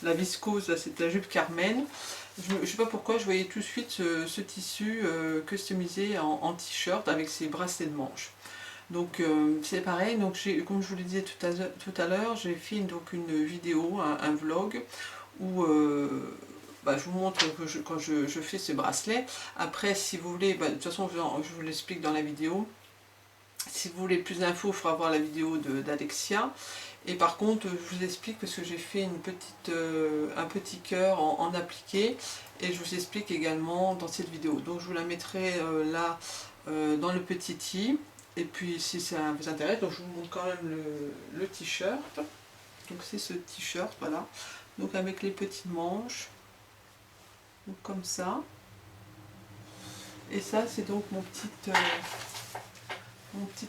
la viscose, là, c'est la jupe Carmen. Je ne sais pas pourquoi, je voyais tout de suite ce tissu customisé en t-shirt avec ses bracelets de manches. Donc c'est pareil, donc comme je vous le disais tout à l'heure, j'ai fait donc une vidéo, un vlog, où bah, je vous montre que quand je fais ce bracelet. Après, si vous voulez, bah, de toute façon je vous l'explique dans la vidéo. Si vous voulez plus d'infos, il faudra voir la vidéo d'Alexia. Et par contre, je vous explique parce que j'ai fait un petit cœur en appliqué et je vous explique également dans cette vidéo. Donc je vous la mettrai là dans le petit i. Et puis si ça vous intéresse, donc je vous montre quand même le t-shirt. Donc c'est ce t-shirt, voilà. Donc avec les petites manches, donc comme ça. Et ça c'est donc mon petit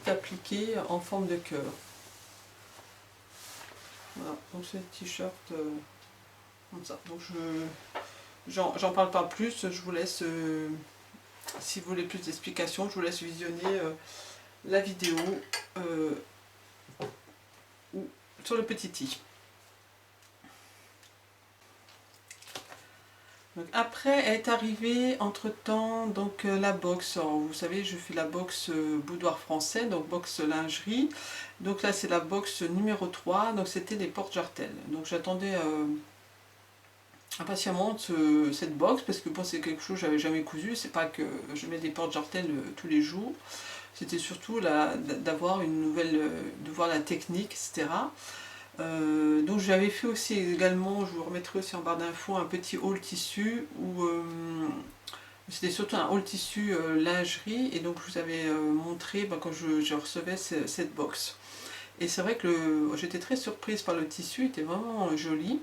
appliqué en forme de cœur. Voilà, donc c'est le t-shirt comme ça. Donc j'en parle pas plus, je vous laisse, si vous voulez plus d'explications, je vous laisse visionner la vidéo sur le petit i. Donc après est arrivée entre temps donc la box. Alors, vous savez, je fais la box boudoir français, donc box lingerie. Donc là c'est la box numéro 3, donc c'était des porte-jartelles. Donc j'attendais impatiemment cette box parce que bon, c'est quelque chose que j'avais jamais cousu. C'est pas que je mets des porte-jartelles tous les jours, c'était surtout d'avoir une nouvelle, de voir la technique, etc. Donc j'avais fait aussi également, je vous remettrai aussi en barre d'infos, un petit haul tissu où c'était surtout un haul tissu lingerie, et donc je vous avais montré quand je recevais cette box. Et c'est vrai que j'étais très surprise par le tissu, il était vraiment joli.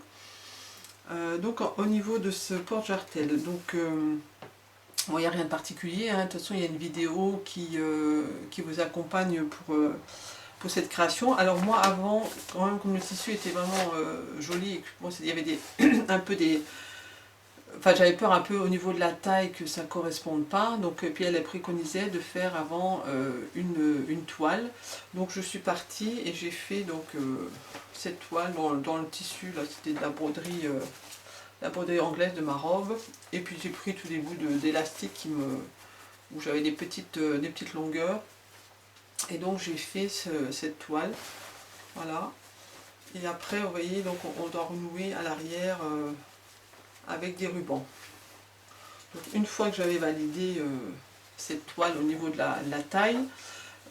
Donc au niveau de ce porte-jartel, donc bon, il n'y a rien de particulier, hein. De toute façon il y a une vidéo qui vous accompagne pour cette création. Alors moi avant, quand même, comme le tissu était vraiment joli, et que, bon, il y avait un peu des... Enfin j'avais peur un peu au niveau de la taille que ça ne corresponde pas, donc puis elle préconisait de faire avant une toile. Donc je suis partie et j'ai fait donc cette toile dans le tissu, là c'était de la broderie anglaise de ma robe, et puis j'ai pris tous les bouts d'élastique où j'avais des petites longueurs. Et donc j'ai fait cette toile, voilà. Et après, vous voyez, donc on doit renouer à l'arrière avec des rubans. Donc une fois que j'avais validé cette toile au niveau de la taille,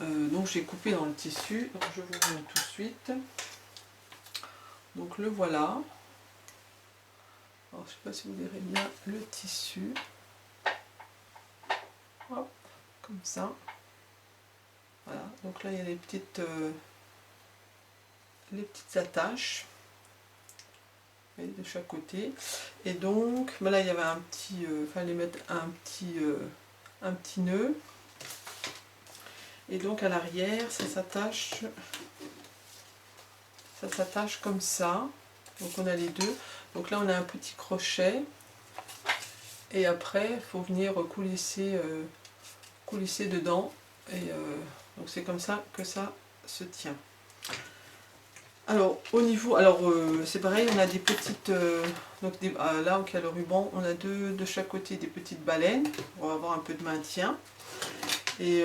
donc j'ai coupé dans le tissu. Donc je vous montre tout de suite. Donc le voilà. Alors je ne sais pas si vous verrez bien le tissu. Hop, comme ça. Voilà, donc là il y a les petites attaches de chaque côté. Et donc là il y avait un petit, fallait mettre un petit nœud. Et donc à l'arrière ça s'attache comme ça. Donc on a les deux. Donc là on a un petit crochet. Et après il faut venir coulisser dedans. Et donc c'est comme ça que ça se tient. Alors au niveau, c'est pareil, on a des petites, là où il y a le ruban, on a de chaque côté des petites baleines pour avoir un peu de maintien. Et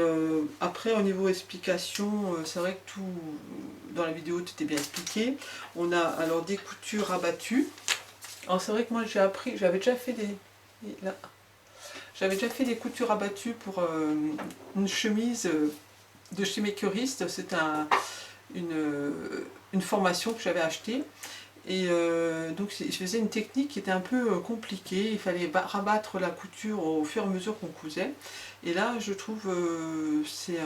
après au niveau explication, c'est vrai que tout dans la vidéo tout est bien expliqué. On a alors des coutures rabattues. Alors c'est vrai que moi j'ai appris, j'avais déjà fait des coutures abattues pour une chemise de chez mes curistes. C'est une formation que j'avais achetée. Et donc je faisais une technique qui était un peu compliquée, il fallait rabattre la couture au fur et à mesure qu'on cousait. Et là je trouve c'est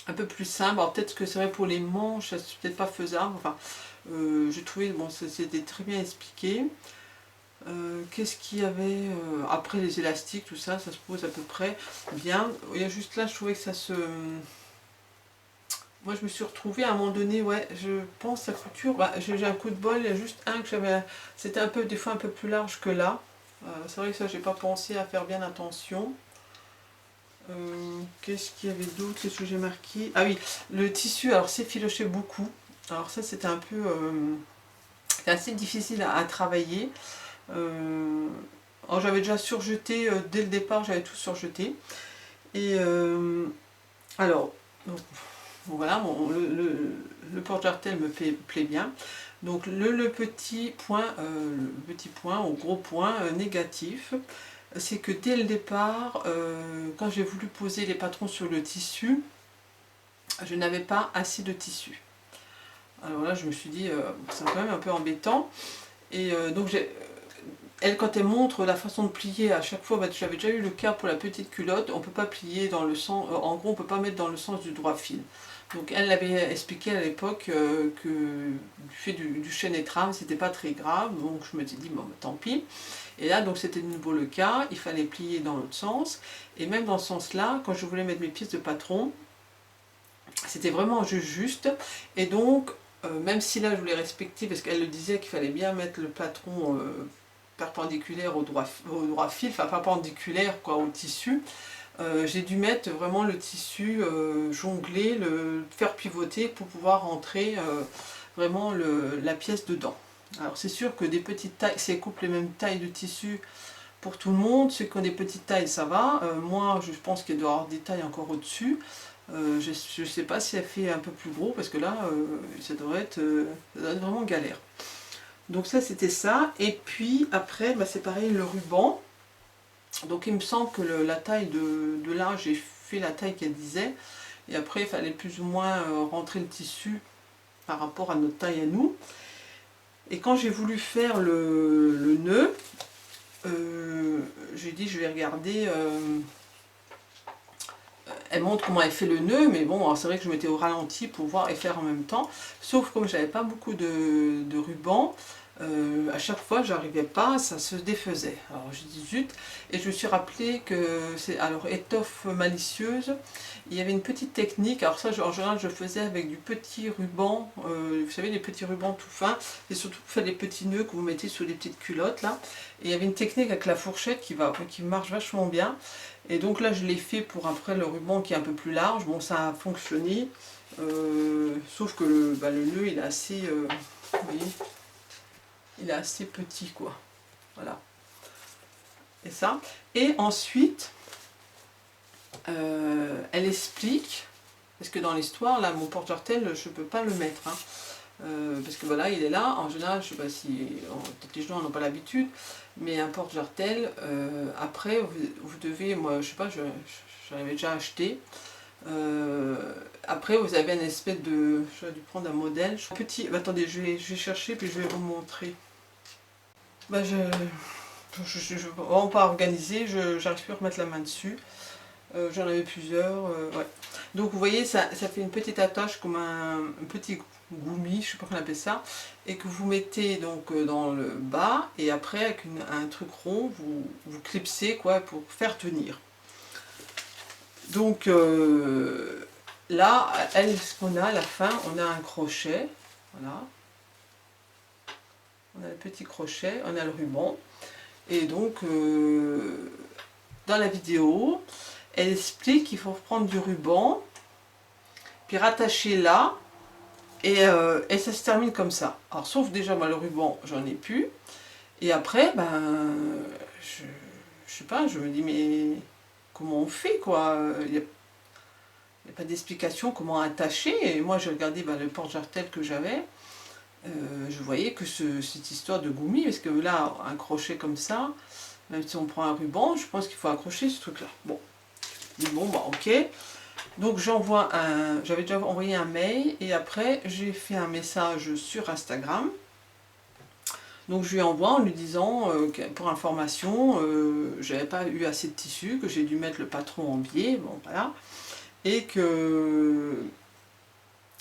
un peu plus simple. Alors peut-être que c'est vrai pour les manches, c'est peut-être pas faisable. Enfin, j'ai trouvé, bon, c'était très bien expliqué. Qu'est-ce qu'il y avait après les élastiques, tout ça, ça se pose à peu près bien. Il y a juste là, je trouvais que ça se... Moi, je me suis retrouvée à un moment donné, ouais, je pense à couture. Bah, j'ai un coup de bol, il y a juste un que j'avais... C'était un peu, des fois, un peu plus large que là. C'est vrai que ça, j'ai pas pensé à faire bien attention. Qu'est-ce qu'il y avait d'autre? Qu'est-ce que j'ai marqué? Ah oui, le tissu, alors s'effilochait beaucoup. Alors ça, c'était un peu... c'était assez difficile à travailler. Alors j'avais déjà surjeté, dès le départ, j'avais tout surjeté. Et alors, donc, bon, voilà, bon, le porte-jartel me plaît bien. Donc le petit point ou gros point négatif, c'est que dès le départ, quand j'ai voulu poser les patrons sur le tissu, je n'avais pas assez de tissu. Alors là, je me suis dit, c'est quand même un peu embêtant. Et donc elle, quand elle montre la façon de plier à chaque fois, bah, j'avais déjà eu le cas pour la petite culotte, on ne peut pas plier dans le sens, en gros on ne peut pas mettre dans le sens du droit fil. Donc elle l'avait expliqué à l'époque que du fait du chaîne et trame, c'était pas très grave, donc je me suis dit bon bah, tant pis. Et là donc c'était de nouveau le cas, il fallait plier dans l'autre sens, et même dans ce sens-là, quand je voulais mettre mes pièces de patron, c'était vraiment juste, et donc même si là je voulais respecter, parce qu'elle le disait qu'il fallait bien mettre le patron perpendiculaire au droit fil, enfin perpendiculaire quoi, au tissu, j'ai dû mettre vraiment le tissu jongler, le faire pivoter pour pouvoir rentrer vraiment la pièce dedans. Alors c'est sûr que des petites tailles, si elles coupent les mêmes tailles de tissu pour tout le monde, ceux qui ont des petites tailles ça va, moi je pense qu'il doit y avoir des tailles encore au-dessus. Je ne sais pas si elle fait un peu plus gros parce que là ça doit être vraiment galère. Donc ça c'était ça, et puis après bah, c'est pareil le ruban. Donc il me semble que la taille de là, j'ai fait la taille qu'elle disait, et après il fallait plus ou moins rentrer le tissu par rapport à notre taille à nous. Et quand j'ai voulu faire le nœud, j'ai dit je vais regarder, elle montre comment elle fait le nœud, mais bon c'est vrai que je m'étais au ralenti pour voir et faire en même temps, sauf comme j'avais pas beaucoup de ruban, à chaque fois j'arrivais pas, ça se défaisait. Alors j'ai dit zut, et je me suis rappelé que c'est alors étoffe malicieuse, il y avait une petite technique, alors ça en général je faisais avec du petit ruban, vous savez les petits rubans tout fins, et surtout pour faire les petits nœuds que vous mettez sur les petites culottes là, et il y avait une technique avec la fourchette qui marche vachement bien, et donc là je l'ai fait pour après le ruban qui est un peu plus large, bon ça a fonctionné, sauf que le nœud il est assez, vous voyez, il est assez petit quoi, voilà, et ça, et ensuite elle explique, parce que dans l'histoire là mon porte-jartel je peux pas le mettre, hein, parce que voilà il est là, en général je sais pas si, peut-être les gens n'ont pas l'habitude, mais un porte-jartel, après vous devez, moi je sais pas, j'en avais déjà acheté, après vous avez une espèce de, j'aurais dû prendre un modèle, petit, attendez je vais chercher puis je vais vous montrer. Bah je vraiment pas organisé, j'arrive plus à remettre la main dessus. J'en avais plusieurs, ouais. Donc vous voyez, ça fait une petite attache comme un petit goumi, je sais pas comment on appelle ça, et que vous mettez donc dans le bas, et après avec un truc rond, vous clipsez quoi pour faire tenir. Donc là, ce qu'on a à la fin, on a un crochet, voilà. On a le petit crochet, on a le ruban, et donc dans la vidéo, elle explique qu'il faut prendre du ruban, puis rattacher là, et ça se termine comme ça. Alors sauf déjà moi, le ruban, j'en ai plus, et après, ben, je sais pas, je me dis mais comment on fait quoi, il n'y a pas d'explication comment attacher, et moi j'ai regardé ben, le porte-jartel que j'avais, je voyais que cette histoire de goumi, parce que là, un crochet comme ça, même si on prend un ruban, je pense qu'il faut accrocher ce truc là. Bon, bah ok. Donc j'avais déjà envoyé un mail et après j'ai fait un message sur Instagram. Donc je lui envoie en lui disant que pour information, j'avais pas eu assez de tissu, que j'ai dû mettre le patron en biais, bon voilà, et que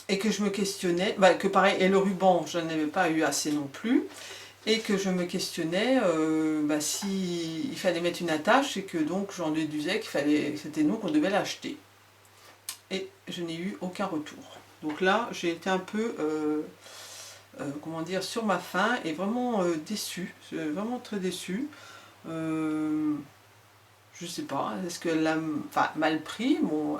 je me questionnais, que pareil, et le ruban, je n'avais pas eu assez non plus, et que je me questionnais si il fallait mettre une attache, et que donc j'en déduisais que c'était nous qu'on devait l'acheter. Et je n'ai eu aucun retour. Donc là, j'ai été un peu, comment dire, sur ma faim, et vraiment déçue, vraiment très déçue. Je sais pas, est-ce qu'elle l'a mal pris? Bon,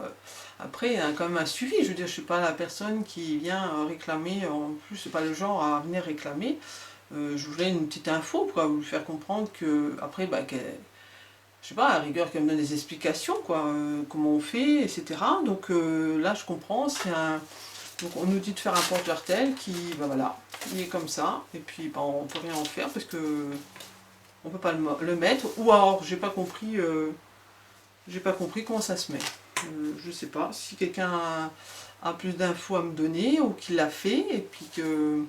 après, il y a quand même un suivi. Je veux dire, je suis pas la personne qui vient réclamer, en plus, c'est pas le genre à venir réclamer. Je voulais une petite info, quoi, vous faire comprendre que, après, je sais pas, à la rigueur, qu'elle me donne des explications, quoi, comment on fait, etc. Donc là, je comprends, donc on nous dit de faire un porte-jartel qui, voilà, il est comme ça, et puis on peut rien en faire parce que on peut pas le mettre, ou alors j'ai pas compris comment ça se met. Je sais pas, si quelqu'un a plus d'infos à me donner, ou qui l'a fait, et puis que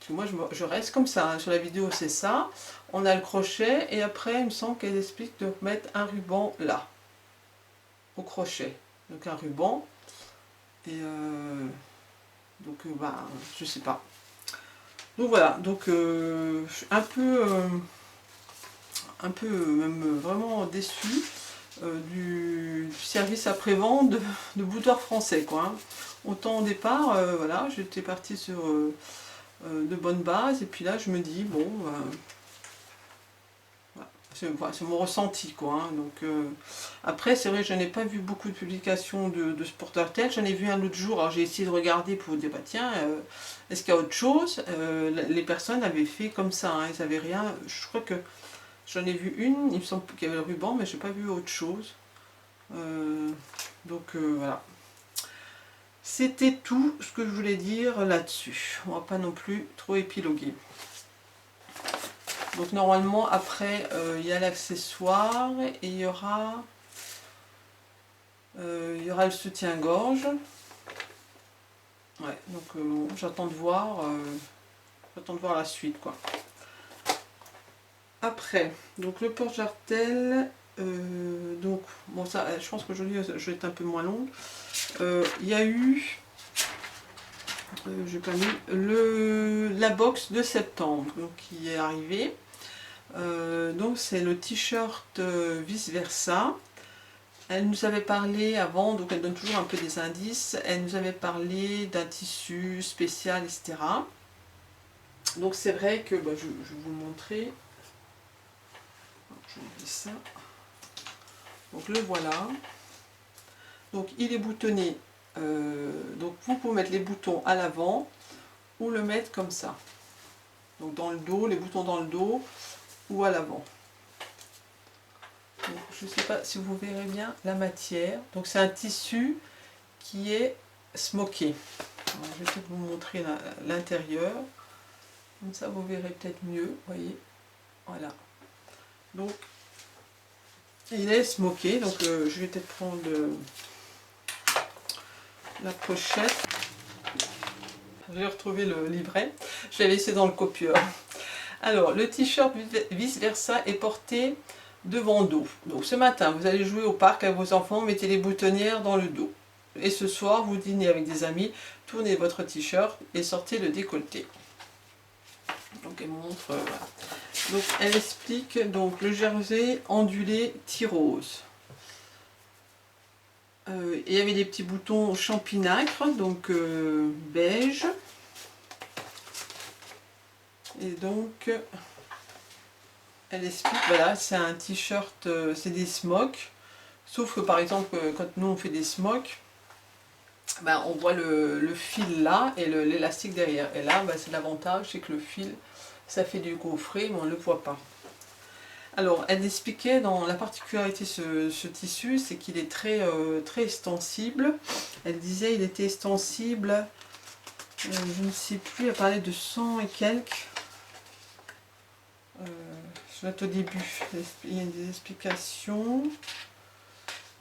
moi je reste comme ça, hein. Sur la vidéo c'est ça, on a le crochet, et après il me semble qu'elle explique de mettre un ruban là, au crochet, donc un ruban, et donc je sais pas. Donc voilà, donc je suis un peu même vraiment déçue du service après-vente de boudoir français, quoi, hein. Autant au départ, voilà, j'étais partie sur de bonnes bases, et puis là je me dis, bon, voilà, c'est mon ressenti, quoi, hein. Donc après, c'est vrai que je n'ai pas vu beaucoup de publications de ce porteur-tête. J'en ai vu un autre jour, alors j'ai essayé de regarder pour dire, tiens, est-ce qu'il y a autre chose? Les personnes avaient fait comme ça, hein, ils n'avaient rien. Je crois que j'en ai vu une, il me semble qu'il y avait le ruban, mais je n'ai pas vu autre chose. Donc voilà. C'était tout ce que je voulais dire là-dessus. On va pas non plus trop épiloguer. Donc normalement après il y a l'accessoire, et il y aura le soutien-gorge. Ouais, donc bon, j'attends de voir la suite, quoi. Après, donc le porte-jartel, donc bon, ça, je pense qu'aujourd'hui je vais être un peu moins longue. Il y a eu, j'ai pas mis, la box de septembre, donc qui est arrivée. Donc c'est le t-shirt vice versa. Elle nous avait parlé avant, donc elle donne toujours un peu des indices. Elle nous avait parlé d'un tissu spécial, etc. Donc c'est vrai que je vais vous le montrer. Je vais enlever ça. Donc le voilà. Donc il est boutonné. Donc vous pouvez mettre les boutons à l'avant ou le mettre comme ça. Donc dans le dos, les boutons dans le dos ou à l'avant. Je ne sais pas si vous verrez bien la matière. Donc c'est un tissu qui est smoké. Alors, je vais peut-être vous montrer l'intérieur. Comme ça vous verrez peut-être mieux. Voyez. Voilà. Donc il est smoké. Donc je vais peut-être prendre la pochette. J'ai retrouvé le livret. Je l'ai laissé dans le copieur. Alors le t-shirt vice versa est porté devant dos. Donc ce matin, vous allez jouer au parc avec vos enfants, mettez les boutonnières dans le dos. Et ce soir, vous dînez avec des amis, tournez votre t-shirt et sortez le décolleté. Donc elle montre, voilà. Donc elle explique donc le jersey ondulé tirose. Il y avait des petits boutons champinacre, donc beige. Et donc elle explique, voilà, c'est un t-shirt, c'est des smocks. Sauf que par exemple, quand nous on fait des smocks, on voit le fil là et l'élastique derrière. Et là, c'est l'avantage, c'est que le fil, ça fait du gaufret, mais on ne le voit pas. Alors, elle expliquait, dans la particularité de ce tissu, c'est qu'il est très, très extensible. Elle disait il était extensible, je ne sais plus, elle parlait de 100 et quelques. Je note au début, il y a des explications.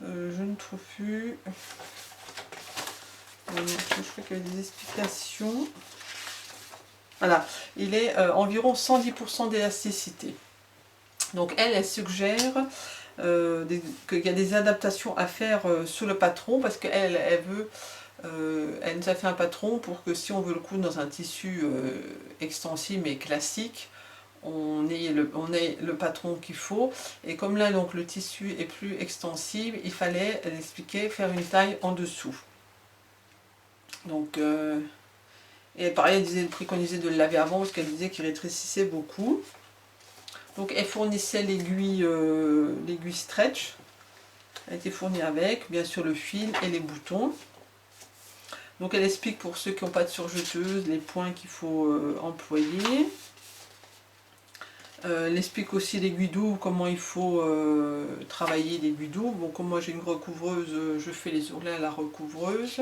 Je ne trouve plus. Je crois qu'il y a des explications. Voilà, il est environ 110% d'élasticité. Donc elle suggère qu'il y a des adaptations à faire sur le patron, parce qu'elle veut, elle nous a fait un patron pour que si on veut le coudre dans un tissu extensible et classique, on ait le patron qu'il faut. Et comme là donc le tissu est plus extensible, il fallait, elle expliquait, faire une taille en dessous. Donc et pareil, elle disait, préconisait de le laver avant parce qu'elle disait qu'il rétrécissait beaucoup. Donc elle fournissait l'aiguille stretch. Elle était fournie avec, bien sûr, le fil et les boutons. Donc elle explique pour ceux qui n'ont pas de surjeteuse les points qu'il faut employer. Elle explique aussi l'aiguille double, comment il faut travailler l'aiguille double. Bon, comme moi j'ai une recouvreuse, je fais les ourlets à la recouvreuse.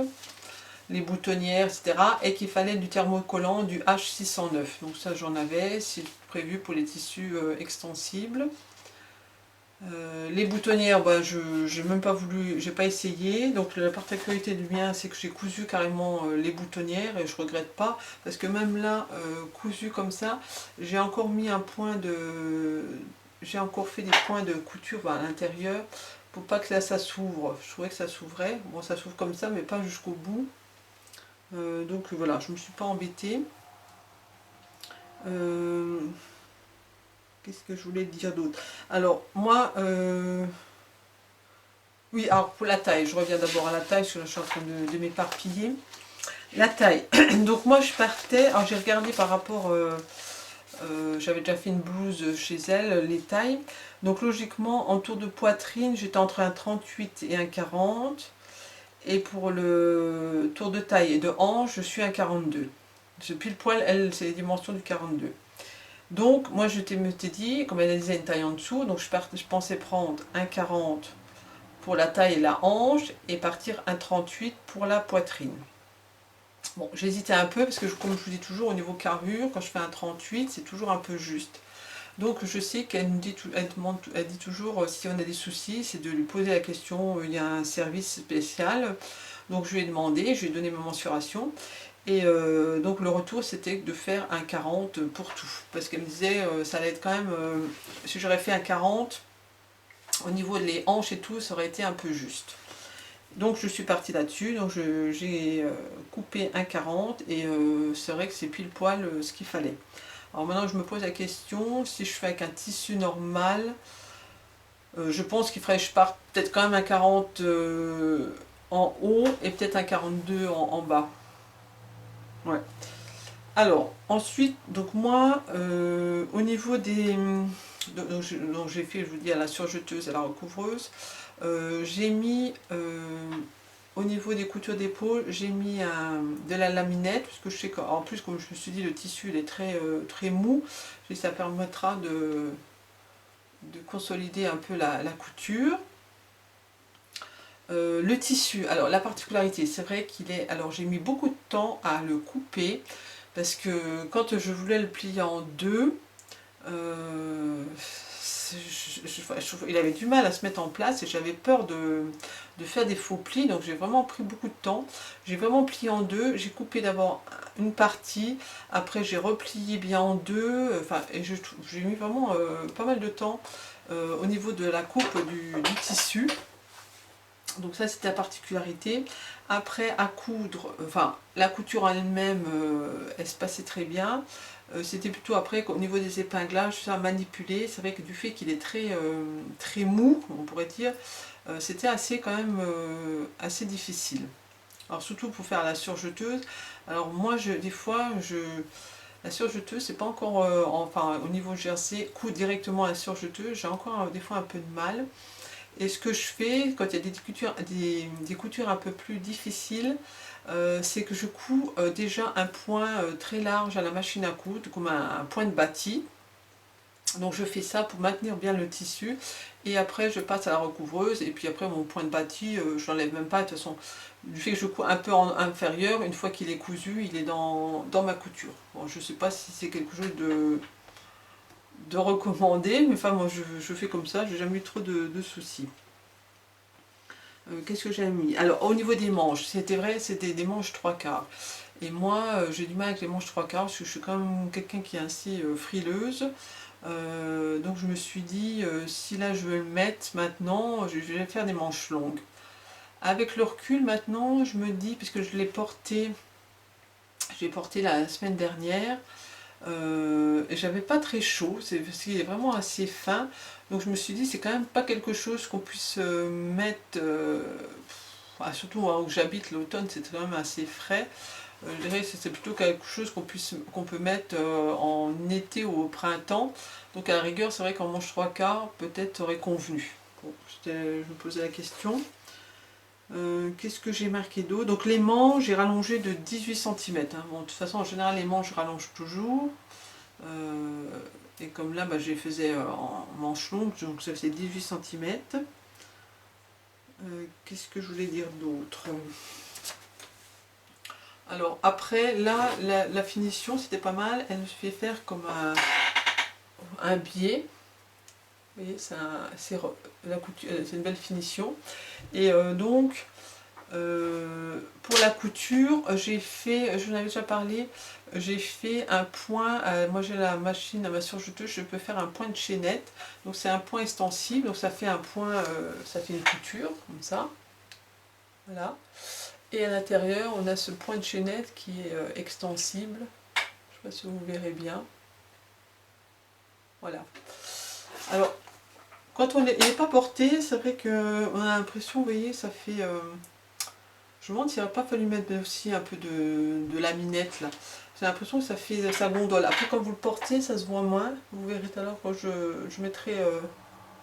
Les boutonnières, etc. Et qu'il fallait du thermocollant du H609. Donc ça j'en avais, c'est prévu pour les tissus extensibles. Les boutonnières, bah, je n'ai même pas voulu, j'ai pas essayé. Donc la particularité du mien, c'est que j'ai cousu carrément les boutonnières et je regrette pas. Parce que même là, cousu comme ça, j'ai encore mis un point de... J'ai encore fait des points de couture à l'intérieur pour pas que là ça s'ouvre. Je trouvais que ça s'ouvrait. Bon, ça s'ouvre comme ça, mais pas jusqu'au bout. Donc voilà, je me suis pas embêtée. Qu'est-ce que je voulais dire d'autre? Alors moi, oui, alors pour la taille, je reviens d'abord à la taille, parce que là je suis en train de m'éparpiller. La taille, donc moi je partais, alors j'ai regardé par rapport, j'avais déjà fait une blouse chez elle, les tailles. Donc logiquement, en tour de poitrine, j'étais entre un 38 et un 40. Et pour le tour de taille et de hanche, je suis un 42. Pile poil, elle, c'est les dimensions du 42. Donc, moi, je m'étais dit, comme elle disait une taille en dessous, donc je pensais prendre un 40 pour la taille et la hanche, et partir un 38 pour la poitrine. Bon, j'hésitais un peu, parce que comme je vous dis toujours, au niveau carrure, quand je fais un 38, c'est toujours un peu juste. Donc je sais qu'elle nous dit, elle dit toujours, si on a des soucis, c'est de lui poser la question, il y a un service spécial. Donc je lui ai demandé, je lui ai donné ma mensuration. Et donc le retour c'était de faire un 40 pour tout. Parce qu'elle me disait, ça allait être quand même, si j'aurais fait un 40, au niveau des hanches et tout, ça aurait été un peu juste. Donc je suis partie là-dessus, donc j'ai coupé un 40 et c'est vrai que c'est pile poil ce qu'il fallait. Alors maintenant je me pose la question, si je fais avec un tissu normal, je pense qu'il faudrait que je parte peut-être quand même un 40 en haut et peut-être un 42 en bas. Ouais. Alors ensuite, donc moi, au niveau des... Donc j'ai fait, je vous dis, à la surjeteuse, à la recouvreuse, j'ai mis... au niveau des coutures d'épaule, j'ai mis de la laminette, parce que je sais qu'en plus, comme je me suis dit, le tissu il est très mou, et ça permettra de consolider un peu la couture. Le tissu, alors la particularité, c'est vrai qu'il est... Alors j'ai mis beaucoup de temps à le couper, parce que quand je voulais le plier en deux, il avait du mal à se mettre en place et j'avais peur de faire des faux plis, donc j'ai vraiment pris beaucoup de temps. J'ai vraiment plié en deux, j'ai coupé d'abord une partie, après j'ai replié bien en deux, enfin, et j'ai mis vraiment pas mal de temps au niveau de la coupe du tissu. Donc ça c'était la particularité. Après à coudre, enfin la couture en elle-même, elle se passait très bien. C'était plutôt après au niveau des épinglages, ça manipuler. C'est vrai que du fait qu'il est très mou, on pourrait dire, c'était assez quand même assez difficile. Alors surtout pour faire la surjeteuse. Alors moi des fois la surjeteuse c'est pas encore enfin au niveau jersey, coudre directement à la surjeteuse, j'ai encore des fois un peu de mal. Et ce que je fais quand il y a des coutures un peu plus difficiles, c'est que je couds déjà un point très large à la machine à coudre, comme un point de bâti. Donc je fais ça pour maintenir bien le tissu, et après je passe à la recouvreuse, et puis après mon point de bâti, je l'enlève même pas, de toute façon, du fait que je couds un peu en inférieur, une fois qu'il est cousu, il est dans ma couture. Bon, je sais pas si c'est quelque chose de recommandé, mais enfin moi je fais comme ça, j'ai jamais eu trop de soucis. Qu'est-ce que j'ai mis? Alors au niveau des manches, c'était vrai, c'était des manches 3/4. Et moi, j'ai du mal avec les manches 3/4 parce que je suis quand même quelqu'un qui est assez frileuse. Donc je me suis dit, si là je veux le mettre maintenant, je vais faire des manches longues. Avec le recul maintenant, je me dis, puisque je l'ai porté la semaine dernière, et j'avais pas très chaud, c'est parce qu'il est vraiment assez fin. Donc je me suis dit, c'est quand même pas quelque chose qu'on puisse mettre, surtout où j'habite l'automne, c'est quand même assez frais. Je dirais que c'est plutôt quelque chose qu'on peut mettre en été ou au printemps. Donc à la rigueur, c'est vrai qu'en manche 3/4, peut-être aurait convenu. Bon, je me posais la question. Qu'est-ce que j'ai marqué d'autre? Donc les manches, j'ai rallongé de 18 cm. Bon, de toute façon, en général, les manches, je rallonge toujours. Et comme là, bah, je les faisais en manche longue, donc ça faisait 18 cm. Qu'est-ce que je voulais dire d'autre? Alors après, là, la finition, c'était pas mal. Elle me fait faire comme un biais. Vous voyez, c'est une belle finition. Et donc, pour la couture, j'ai fait, je vous en avais déjà parlé, j'ai fait un point, moi j'ai la machine à ma surjeteuse, je peux faire un point de chaînette. Donc c'est un point extensible, donc ça fait un point, ça fait une couture, comme ça. Voilà. Et à l'intérieur, on a ce point de chaînette qui est extensible. Je ne sais pas si vous verrez bien. Voilà. Alors, quand il n'est pas porté, c'est vrai qu'on a l'impression, vous voyez, ça fait... je me demande s'il n'aurait pas fallu mettre aussi un peu de laminette là. J'ai l'impression que ça gondole. Après, quand vous le portez, ça se voit moins. Vous verrez tout à l'heure quand je mettrai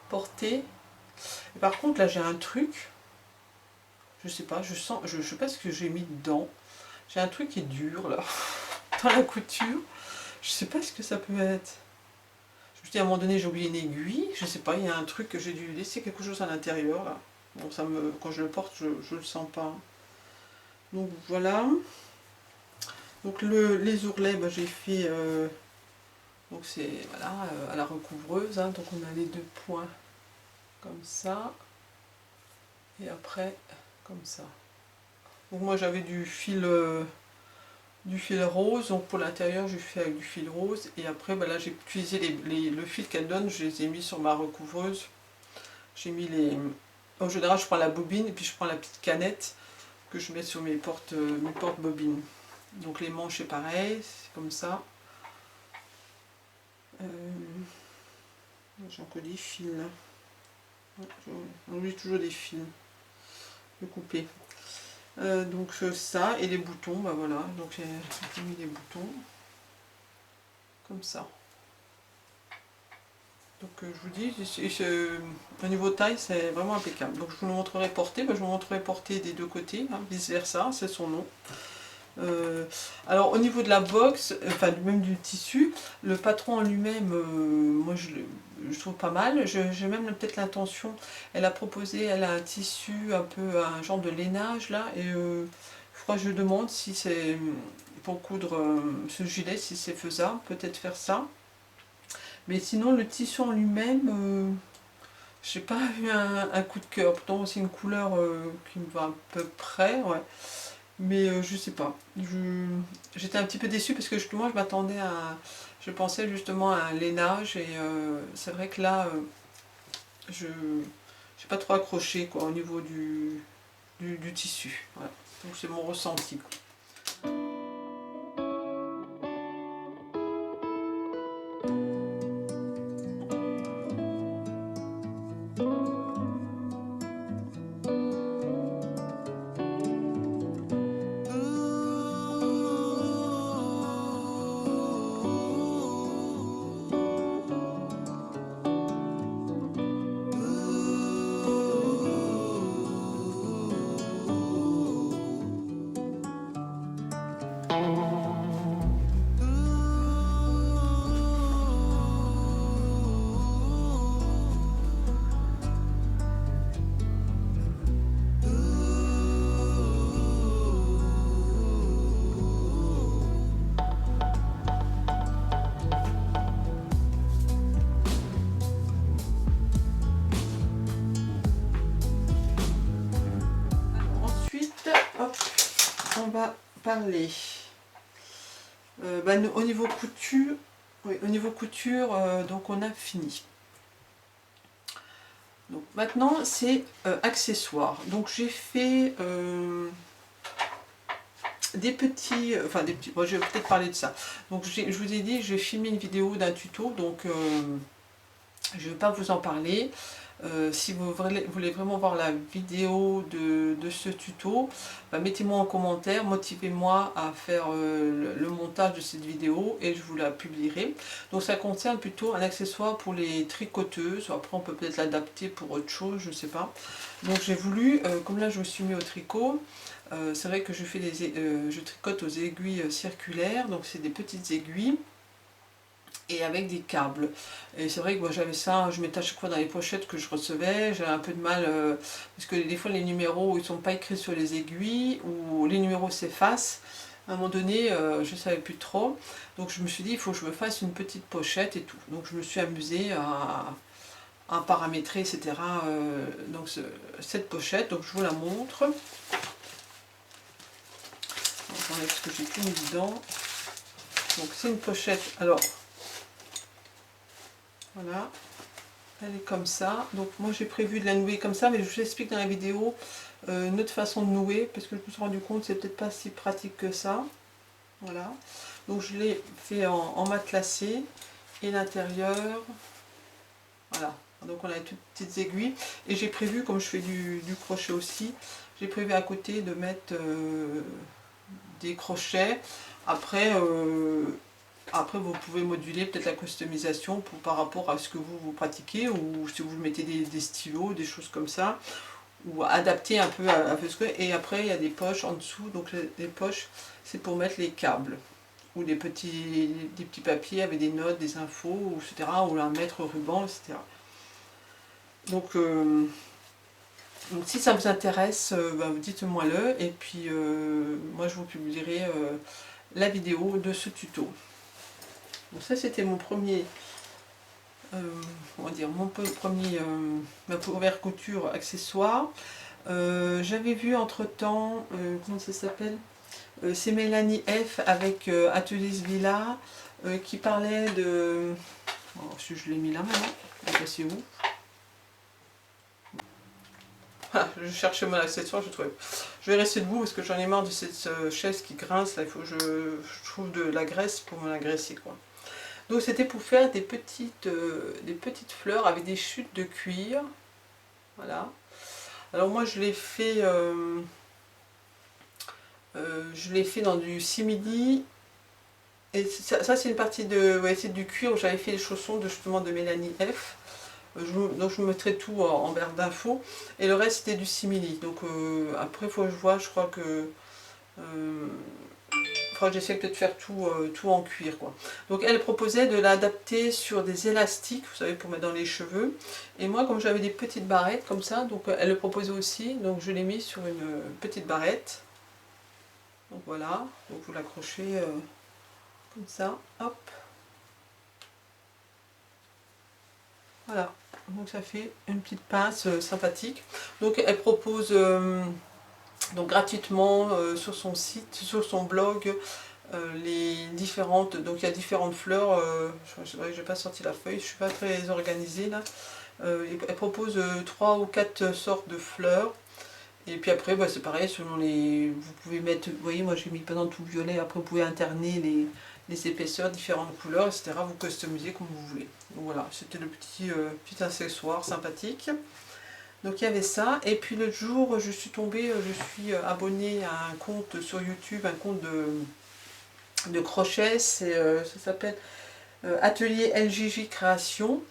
porté. Et par contre, là, j'ai un truc. Je sais pas, je sais pas ce que j'ai mis dedans. J'ai un truc qui est dur là, dans la couture. Je sais pas ce que ça peut être. Je me dis à un moment donné, j'ai oublié une aiguille. Je sais pas, il y a un truc que j'ai dû laisser quelque chose à l'intérieur là. Bon, quand je le porte, je le sens pas. Donc voilà. Donc les ourlets, bah, j'ai fait. Donc c'est voilà, à la recouvreuse. Hein, donc on a les deux points comme ça. Et après, comme ça. Donc moi j'avais du fil rose, donc pour l'intérieur j'ai fait avec du fil rose, et après bah là j'ai utilisé le fil qu'elle donne, je les ai mis sur ma recouvreuse. J'ai mis les... En général je prends la bobine et puis je prends la petite canette que je mets sur mes porte-bobines. Donc les manches c'est pareil, c'est comme ça. J'ai encore des fils là. On oublie toujours des fils. Je vais couper. Donc ça, et les boutons, bah voilà, donc j'ai mis les boutons comme ça. Donc je vous dis, au niveau taille, c'est vraiment impeccable. Donc je vous le montrerai porté, bah, je vous montrerai porté des deux côtés, hein, vice versa, c'est son nom. Alors au niveau de la box, enfin même du tissu, le patron en lui-même, moi je trouve pas mal. J'ai même peut-être l'intention, elle a proposé, elle a un tissu un peu, un genre de lainage là, et je crois que je demande si c'est pour coudre ce gilet, si c'est faisable, peut-être faire ça. Mais sinon le tissu en lui-même, j'ai pas eu un coup de cœur. Pourtant c'est une couleur qui me va à peu près, ouais. Mais je sais pas. J'étais un petit peu déçue parce que justement je m'attendais à... Je pensais justement à un lainage et c'est vrai que là, je n'ai pas trop accroché quoi, au niveau du tissu. Voilà. Donc c'est mon ressenti, quoi. parler. Au niveau couture, oui, au niveau couture, donc on a fini. Donc maintenant c'est accessoires. Donc j'ai fait des petits, bon, je vais peut-être parler de ça. Donc je vous ai dit, je vais filmer une vidéo d'un tuto, donc je ne vais pas vous en parler. Si vous voulez vraiment voir la vidéo de ce tuto, mettez-moi en commentaire, motivez-moi à faire le montage de cette vidéo et je vous la publierai. Donc ça concerne plutôt un accessoire pour les tricoteuses. Après on peut peut-être l'adapter pour autre chose, je ne sais pas. Donc j'ai voulu, comme là je me suis mis au tricot, c'est vrai que je tricote aux aiguilles circulaires, donc c'est des petites aiguilles et avec des câbles. Et c'est vrai que moi j'avais ça, je mettais à chaque fois dans les pochettes que je recevais, j'avais un peu de mal, parce que des fois les numéros ils sont pas écrits sur les aiguilles, ou les numéros s'effacent. À un moment donné, je ne savais plus trop, donc je me suis dit il faut que je me fasse une petite pochette et tout. Donc je me suis amusée à paramétrer, etc. Donc cette pochette, donc je vous la montre. On enlève ce que j'ai tout mis dedans. Donc c'est une pochette, alors voilà, elle est comme ça. Donc moi j'ai prévu de la nouer comme ça, mais je vous explique dans la vidéo une autre façon de nouer, parce que je me suis rendu compte que c'est peut-être pas si pratique que ça. Voilà, donc je l'ai fait en matelassé, et l'intérieur, voilà. Donc on a toutes petites aiguilles, et j'ai prévu, comme je fais du crochet aussi, j'ai prévu à côté de mettre des crochets. Après, vous pouvez moduler peut-être la customisation par rapport à ce que vous pratiquez, ou si vous mettez des stylos, des choses comme ça, ou adapter un peu à ce que. Et après, il y a des poches en dessous. Donc les poches, c'est pour mettre les câbles, ou des petits papiers avec des notes, des infos, etc. Ou un mètre ruban, etc. Donc si ça vous intéresse, dites-moi le, et puis moi je vous publierai la vidéo de ce tuto. Donc ça c'était mon premier, on va dire ma première couture accessoire. J'avais vu entre temps, comment ça s'appelle, c'est Mélanie F avec Atelier Villa, qui parlait de, oh, je l'ai mis là maintenant, c'est où? Ah, je cherchais mon accessoire, je trouvais. Je vais rester debout parce que j'en ai marre de cette chaise qui grince. Là, il faut que je trouve de la graisse pour me l'agresser, quoi. Donc c'était pour faire des petites fleurs avec des chutes de cuir. Voilà. Alors moi je l'ai fait dans du simili. Et ça c'est une partie de, ouais, c'est du cuir où j'avais fait les chaussons justement de Mélanie F. Donc je mettrai tout en barre d'infos, et le reste c'était du simili. Donc après il faut que je vois, je crois que j'essaie peut-être de faire tout en cuir, quoi. Donc elle proposait de l'adapter sur des élastiques, vous savez, pour mettre dans les cheveux. Et moi comme j'avais des petites barrettes comme ça, donc elle le proposait aussi, donc je l'ai mis sur une petite barrette. Donc voilà, donc vous l'accrochez comme ça, hop. Voilà, donc ça fait une petite pince sympathique. Donc elle propose donc gratuitement sur son site, sur son blog, les différentes, donc il y a différentes fleurs, je n'ai pas sorti la feuille, je ne suis pas très organisée là. Elle propose 3 ou 4 sortes de fleurs. Et puis après, c'est pareil, selon les. Vous pouvez mettre. Vous voyez, moi j'ai mis pendant tout violet. Après, vous pouvez alterner les épaisseurs, différentes couleurs, etc. Vous customisez comme vous voulez. Donc voilà, c'était le petit accessoire sympathique. Donc il y avait ça. Et puis l'autre jour, je suis tombée, je suis abonnée à un compte sur YouTube, un compte de crochet. Ça s'appelle Atelier LJJ Création.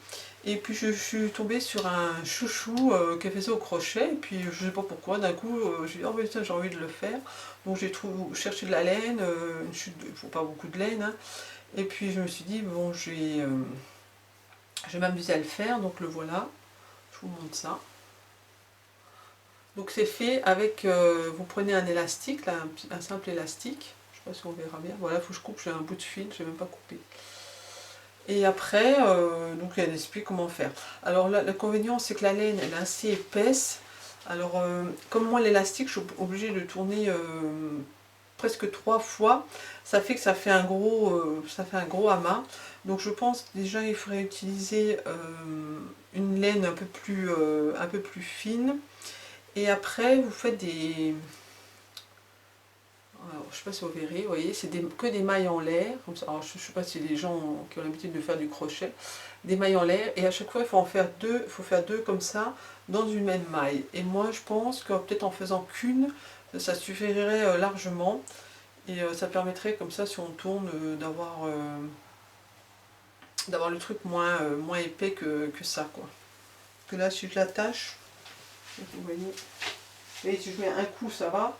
Et puis je suis tombée sur un chouchou qui a fait ça au crochet, et puis je sais pas pourquoi, d'un coup j'ai dit oh mais tiens, j'ai envie de le faire. Donc j'ai cherché de la laine, une chute, il ne faut pas beaucoup de laine, hein. Et puis je me suis dit bon je vais m'amuser à le faire, donc le voilà, je vous montre ça. Donc c'est fait avec, vous prenez un élastique, là, un simple élastique, je sais pas si on verra bien, voilà, il faut que je coupe, j'ai un bout de fil, je n'ai même pas coupé. Et après, donc elle explique comment faire. Alors l'inconvénient c'est que la laine elle est assez épaisse. Alors comme moi l'élastique je suis obligée de tourner presque 3 fois, ça fait que ça fait un gros amas. Donc je pense déjà il faudrait utiliser une laine un peu plus fine. Et après vous faites des... Alors, je ne sais pas si vous verrez, vous voyez, c'est que des mailles en l'air. Alors je ne sais pas si les gens qui ont l'habitude de faire du crochet, des mailles en l'air, et à chaque fois il faut en faire deux, il faut faire deux comme ça, dans une même maille. Et moi je pense que peut-être en faisant qu'une, ça suffirait largement. Et ça permettrait comme ça, si on tourne, d'avoir le truc moins épais que ça, quoi. Parce que là, si je l'attache, vous voyez, et si je mets un coup, ça va.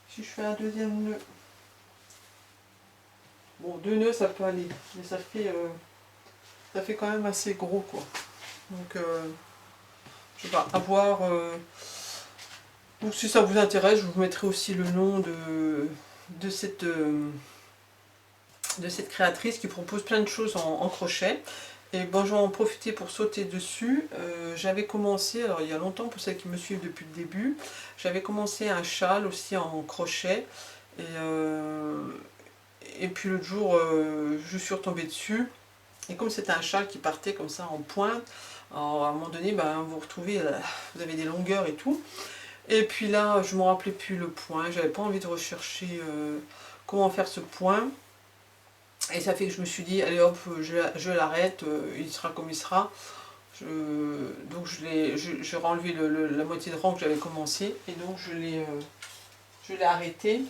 Si je fais un deuxième nœud, bon, 2 nœuds, ça peut aller, mais ça fait quand même assez gros, quoi. Donc, je sais pas, à voir. Donc, si ça vous intéresse, je vous mettrai aussi le nom de cette créatrice qui propose plein de choses en crochet. Et bon, je vais en profiter pour sauter dessus. J'avais commencé, alors il y a longtemps pour celles qui me suivent depuis le début, j'avais commencé un châle aussi en crochet. Et puis l'autre jour, je suis retombée dessus. Et comme c'était un châle qui partait comme ça en pointe, alors à un moment donné, ben, vous retrouvez, vous avez des longueurs et tout. Et puis là, je ne me rappelais plus le point. J'avais pas envie de rechercher comment faire ce point. Et ça fait que je me suis dit, allez hop, je l'arrête, il sera comme il sera. Donc j'ai renlevé la moitié de rang que j'avais commencé, et donc je l'ai arrêté.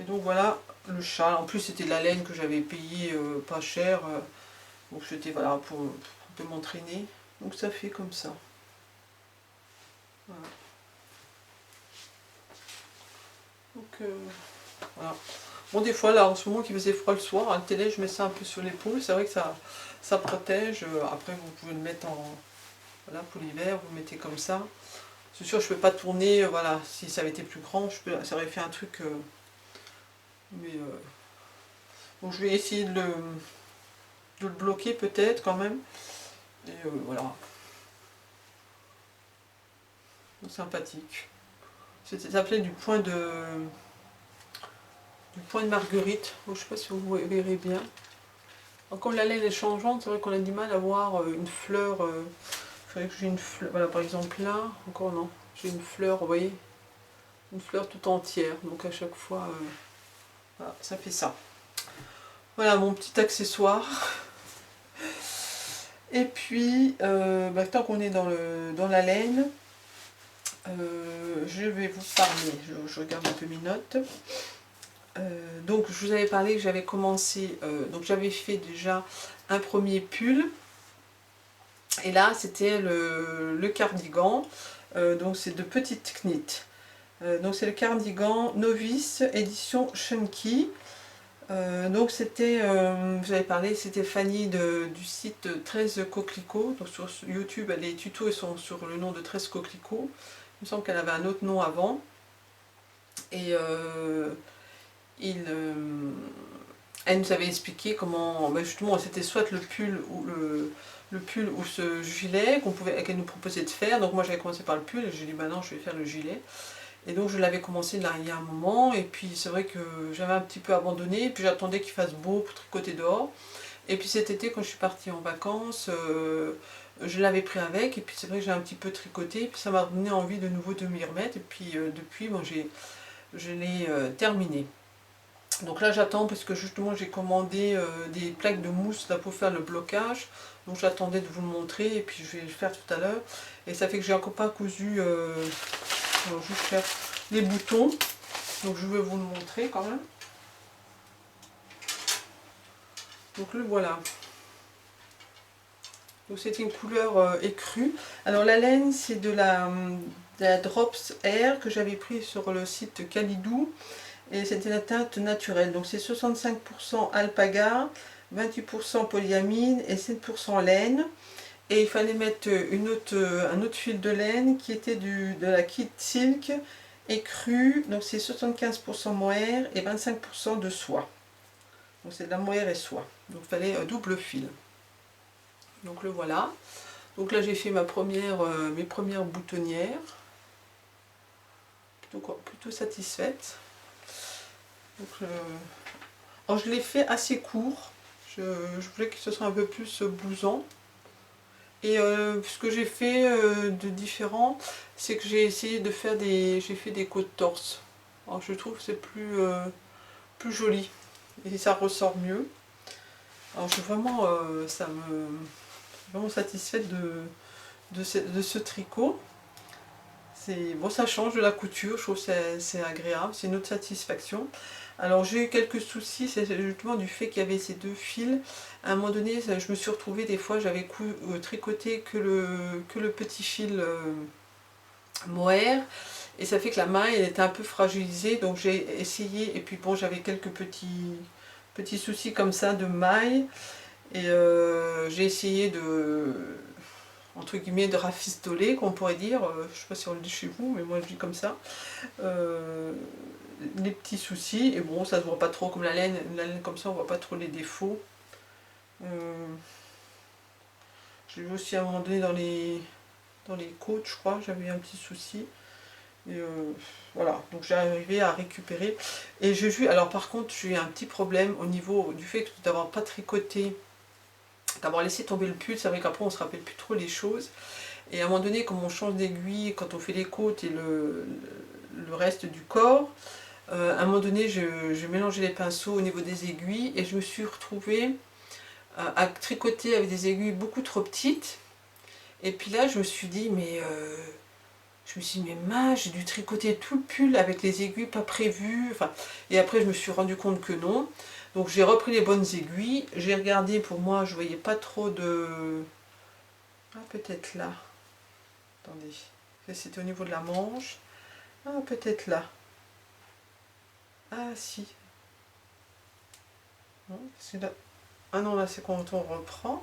Et donc voilà le châle. En plus c'était de la laine que j'avais payé pas cher, donc c'était voilà, pour un peu m'entraîner. Donc ça fait comme ça. Voilà. Donc voilà. Bon, des fois, là, en ce moment, qu'il faisait froid le soir, à la télé, je mets ça un peu sur l'épaule. C'est vrai que ça protège. Après, vous pouvez le mettre en... Voilà, pour l'hiver, vous le mettez comme ça. C'est sûr, je ne peux pas tourner, voilà, si ça avait été plus grand, ça aurait fait un truc... donc, je vais essayer de le bloquer, peut-être, quand même. Et voilà. Donc, sympathique. Ça s'appelait du point de marguerite. Je ne sais pas si vous verrez bien. Comme la laine est changeante, c'est vrai qu'on a du mal à voir une fleur. Il faudrait que j'ai une fleur. Voilà, par exemple là, encore non. J'ai une fleur, vous voyez, une fleur tout entière. Donc à chaque fois, voilà, ça fait ça. Voilà mon petit accessoire. Et puis, tant qu'on est dans la laine, je vais vous parler. Je regarde un peu mes notes. Donc je vous avais parlé que j'avais commencé, donc j'avais fait déjà un premier pull, et là c'était le cardigan, donc c'est de petites knits, donc c'est le cardigan novice édition Chunky. Donc c'était, vous avez parlé, c'était Fanny du site 13 coquelicots, donc sur YouTube les tutos sont sur le nom de 13 coquelicots, il me semble qu'elle avait un autre nom avant, et elle nous avait expliqué comment, justement, c'était soit le pull ou ce gilet qu'elle nous proposait de faire. Donc moi j'avais commencé par le pull et j'ai dit non, je vais faire le gilet. Et donc je l'avais commencé là il y a un moment, et puis c'est vrai que j'avais un petit peu abandonné, et puis j'attendais qu'il fasse beau pour tricoter dehors. Et puis cet été, quand je suis partie en vacances, je l'avais pris avec, et puis c'est vrai que j'ai un petit peu tricoté, et puis ça m'a donné envie de nouveau de m'y remettre, et puis depuis, bon, je l'ai terminé. Donc là j'attends parce que justement j'ai commandé des plaques de mousse là, pour faire le blocage. Donc j'attendais de vous le montrer, et puis je vais le faire tout à l'heure. Et ça fait que j'ai encore pas cousu, alors je vais faire les boutons. Donc je vais vous le montrer quand même. Donc le voilà. Donc c'est une couleur écrue. Alors la laine c'est de la Drops Air que j'avais pris sur le site Calidou. Et c'était la teinte naturelle, donc c'est 65% alpaga, 28% polyamide et 7% laine. Et il fallait mettre un autre fil de laine qui était de la Kit Silk écrue, donc c'est 75% mohair et 25% de soie. Donc c'est de la mohair et soie, donc il fallait double fil. Donc le voilà. Donc là j'ai fait mes premières boutonnières, plutôt satisfaite. Donc, alors je l'ai fait assez court, je voulais que ce soit un peu plus blouson. Et ce que j'ai fait de différent, c'est que j'ai essayé de faire j'ai fait des côtes torse. Alors je trouve que c'est plus joli et ça ressort mieux. Alors je suis vraiment, vraiment satisfaite de ce tricot. Bon, ça change de la couture, je trouve que c'est agréable, c'est une autre satisfaction. Alors j'ai eu quelques soucis, c'est justement du fait qu'il y avait ces deux fils. À un moment donné, je me suis retrouvée, des fois j'avais tricoté que le petit fil mohair, et ça fait que la maille elle était un peu fragilisée, donc j'ai essayé, et puis bon, j'avais quelques petits soucis comme ça de maille, et j'ai essayé de, entre guillemets, de rafistoler, qu'on pourrait dire, je sais pas si on le dit chez vous, mais moi je dis comme ça, les petits soucis, et bon, ça se voit pas trop comme la laine comme ça on voit pas trop les défauts. J'ai vu aussi à un moment donné dans les côtes, je crois, j'avais eu un petit souci. Et voilà, donc j'ai arrivé à récupérer. Et alors par contre, j'ai eu un petit problème au niveau du fait d'avoir pas tricoté, d'avoir laissé tomber le pull. C'est vrai qu'après on se rappelle plus trop les choses. Et à un moment donné, comme on change d'aiguille, quand on fait les côtes et le reste du corps, à un moment donné, j'ai mélangé les pinceaux au niveau des aiguilles et je me suis retrouvée à tricoter avec des aiguilles beaucoup trop petites. Et puis là, je me suis dit, mais mince, j'ai dû tricoter tout le pull avec les aiguilles pas prévues. Enfin, et après, je me suis rendu compte que non. Donc j'ai repris les bonnes aiguilles. J'ai regardé, pour moi, je voyais pas trop de... Ah, peut-être là. Attendez. C'était au niveau de la manche. Ah, peut-être là. Ah, si. Non, c'est là. Ah non, là, c'est quand on reprend.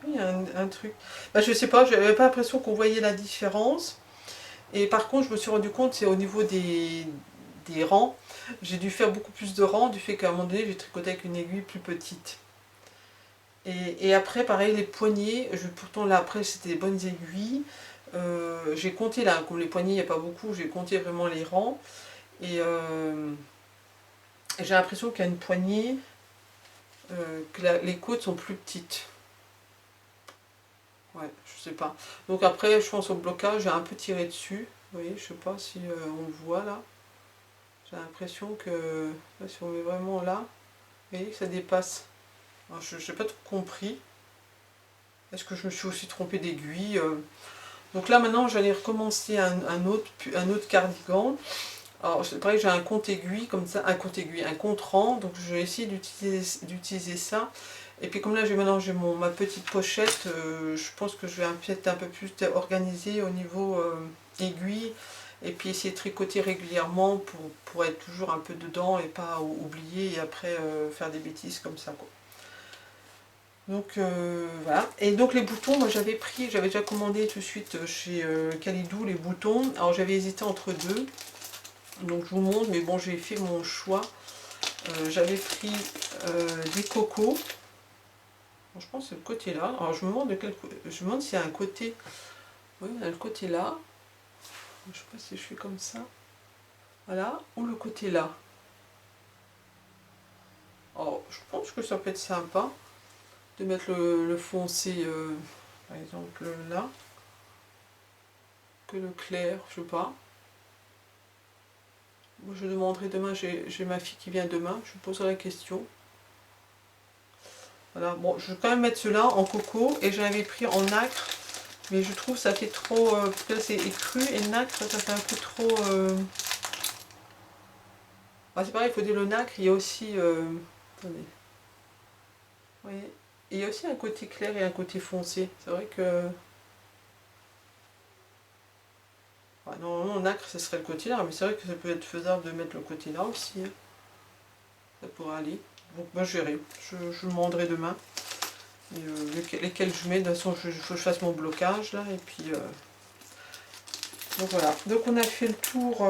Oui, il y a un truc. Bah, je sais pas, j'avais pas l'impression qu'on voyait la différence. Et par contre, je me suis rendu compte, c'est au niveau des rangs. J'ai dû faire beaucoup plus de rangs du fait qu'à un moment donné, j'ai tricoté avec une aiguille plus petite. Et après, pareil, les poignets, pourtant là, après, c'était des bonnes aiguilles. J'ai compté là, comme les poignets, il n'y a pas beaucoup, j'ai compté vraiment les rangs. Et j'ai l'impression qu'il y a une poignée, que les côtes sont plus petites. Ouais, je sais pas. Donc après, je pense au blocage, j'ai un peu tiré dessus. Vous voyez, je sais pas si on le voit là. J'ai l'impression que là, si on met vraiment là, vous voyez que ça dépasse. Alors, je n'ai pas tout compris. Est-ce que je me suis aussi trompée d'aiguille Donc là maintenant j'allais recommencer un autre cardigan. Alors c'est pareil, j'ai un compte aiguille comme ça, un compte rang, donc je vais essayer d'utiliser ça. Et puis comme là maintenant j'ai ma petite pochette, je pense que je vais peut-être un peu plus organiser au niveau aiguille. Et puis essayer de tricoter régulièrement pour être toujours un peu dedans et pas oublier et après faire des bêtises comme ça, quoi. Donc voilà. Et donc les boutons, moi j'avais déjà commandé tout de suite chez Kalidou les boutons. Alors j'avais hésité entre deux. Donc je vous montre, mais bon j'ai fait mon choix. J'avais pris des cocos. Bon, je pense que c'est le côté là. Alors je me demande s'il y a un côté. Oui, il y a le côté là. Je sais pas si je fais comme ça. Voilà. Ou le côté là. Alors je pense que ça peut être sympa de mettre le foncé par exemple là. Que le clair, je sais pas. Moi, je demanderai demain, j'ai ma fille qui vient demain, je lui poserai la question. Voilà, bon, je vais quand même mettre cela en coco et j'avais pris en nacre, mais je trouve que ça fait trop, parce que là c'est écru et nacre, ça fait un peu trop... Ah, c'est pareil, il faut dire le nacre, il y a aussi... Attendez. Vous voyez, il y a aussi un côté clair et un côté foncé, c'est vrai que... Ouais, normalement, nacre, ce serait le côté là, mais c'est vrai que ça peut être faisable de mettre le côté là aussi. Hein. Ça pourrait aller. Donc moi je verrai, je le demanderai demain. Et, lesquels je mets, de toute façon il faut que je fasse mon blocage là. Et puis donc voilà. Donc on a fait le tour.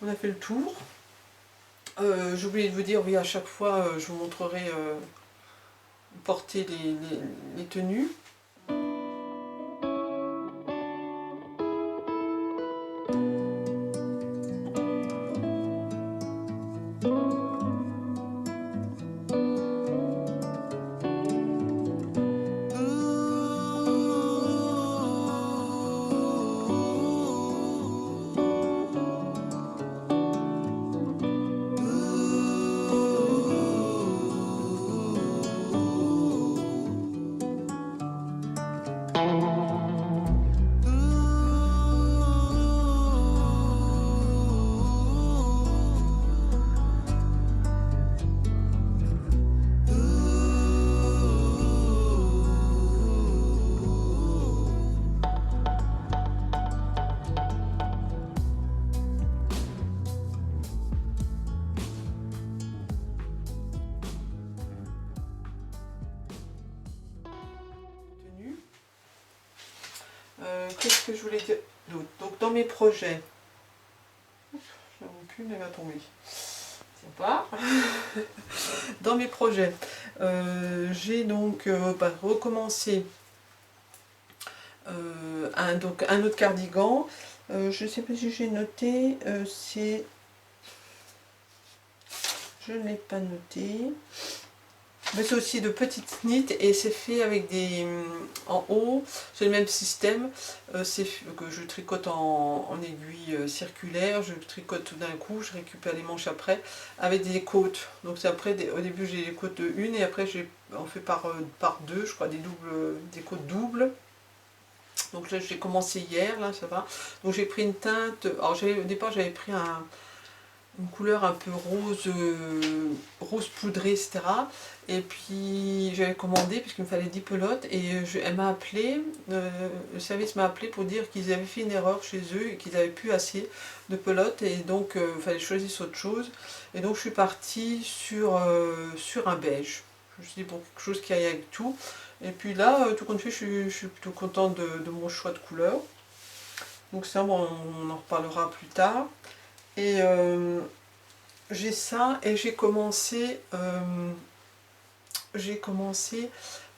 On a fait le tour. J'ai oublié de vous dire, oui, à chaque fois je vous montrerai porter les tenues. qu'est-ce que je voulais dire d'autre? Donc dans mes projets, je n'avoue plus, mais elle va tomber. Sympa. Dans mes projets, j'ai donc recommencé un autre cardigan. Je ne sais pas si j'ai noté, je ne l'ai pas noté. Mais c'est aussi de petites knits et c'est fait avec des... En haut, c'est le même système. C'est que je tricote en aiguille circulaire, je tricote tout d'un coup, je récupère les manches après, avec des côtes. Donc c'est après, au début j'ai les côtes de une et après on fait par deux, je crois, des côtes doubles. Donc là j'ai commencé hier, là ça va. Donc j'ai pris une teinte, alors au départ j'avais pris une couleur un peu rose, rose poudré, etc. Et puis j'avais commandé puisqu'il me fallait 10 pelotes et elle m'a appelé, le service m'a appelé pour dire qu'ils avaient fait une erreur chez eux et qu'ils n'avaient plus assez de pelotes et donc il fallait choisir autre chose. Et donc je suis partie sur un beige. Je me suis dit bon, quelque chose qui aille avec tout. Et puis là, tout compte fait, je suis plutôt contente de mon choix de couleur. Donc ça, bon, on en reparlera plus tard. Et j'ai ça et j'ai commencé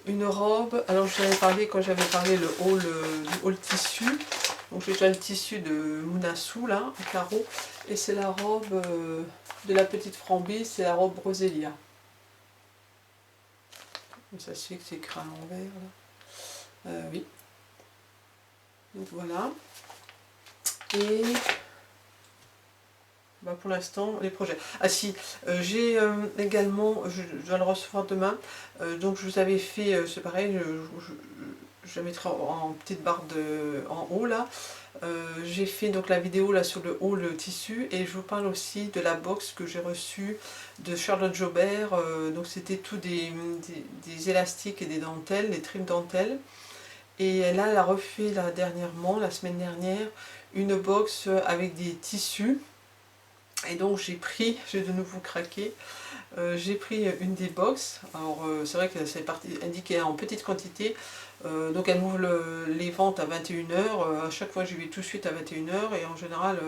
une robe. Alors je l'avais parlé quand j'avais parlé du haul tissu. Donc j'ai déjà le tissu de Munasu là, en carreau. Et c'est la robe de la petite Frambise, c'est la robe Rosélia. Ça se fait que c'est écrit à l'envers là. Oui. Donc voilà. Et pour l'instant, les projets. Ah si, j'ai également, je dois le recevoir demain, donc je vous avais fait, c'est pareil, je la mettrai en petite barre en haut là. J'ai fait donc la vidéo là sur le haut, le tissu, et je vous parle aussi de la box que j'ai reçue de Charlotte Jobert. Donc c'était tout des élastiques et des dentelles, des trims dentelles. Et là, elle a refait là, dernièrement, la semaine dernière, une box avec des tissus. Et donc j'ai de nouveau craqué, j'ai pris une des box. Alors c'est vrai que c'est indiqué en petite quantité, donc elle m'ouvre les ventes à 21h, à chaque fois j'y vais tout de suite à 21h et en général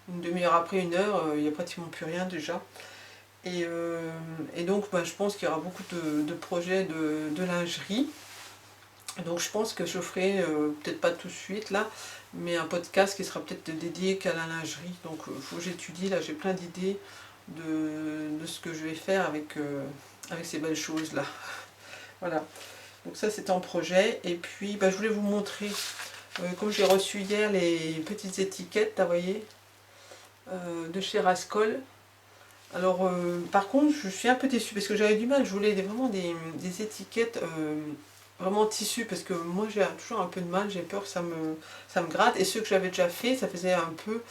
une demi-heure après, une heure, il n'y a pratiquement plus rien déjà. Et donc je pense qu'il y aura beaucoup de projets de lingerie. Donc je pense que je ferai, peut-être pas tout de suite là, mais un podcast qui sera peut-être dédié qu'à la lingerie. Donc il faut que j'étudie, là j'ai plein d'idées de ce que je vais faire avec ces belles choses là. Voilà, donc ça c'est en projet. Et puis je voulais vous montrer, comme j'ai reçu hier les petites étiquettes, vous voyez, de chez Rascol. Alors par contre je suis un peu déçue parce que j'avais du mal, je voulais vraiment des étiquettes vraiment tissu parce que moi j'ai toujours un peu de mal, j'ai peur que ça me gratte, et ceux que j'avais déjà fait ça faisait un peu,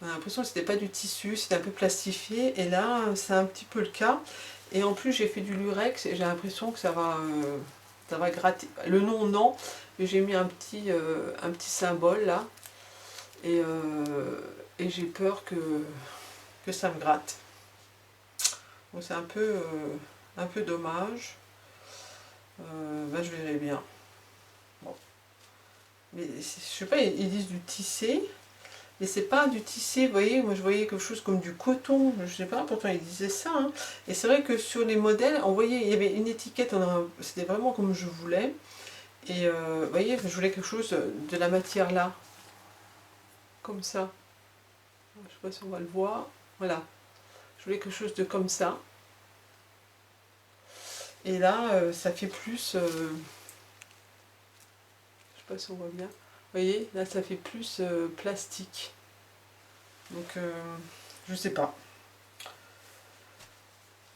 on a l'impression que c'était pas du tissu, c'était un peu plastifié, et là c'est un petit peu le cas, et en plus j'ai fait du lurex et j'ai l'impression que ça va gratter, le nom non, mais j'ai mis un petit symbole là, et j'ai peur que ça me gratte, donc c'est un peu dommage. Je verrai bien. Bon. Mais je sais pas, ils disent du tissé, mais c'est pas du tissé, vous voyez, moi je voyais quelque chose comme du coton, je sais pas, pourtant ils disaient ça, hein. Et c'est vrai que sur les modèles, on voyait, il y avait une étiquette, c'était vraiment comme je voulais, et vous voyez, je voulais quelque chose de la matière là, comme ça, je sais pas si on va le voir, voilà, je voulais quelque chose de comme ça, et là ça fait plus... je sais pas si on voit bien. Vous voyez, là ça fait plus plastique. Donc je sais pas.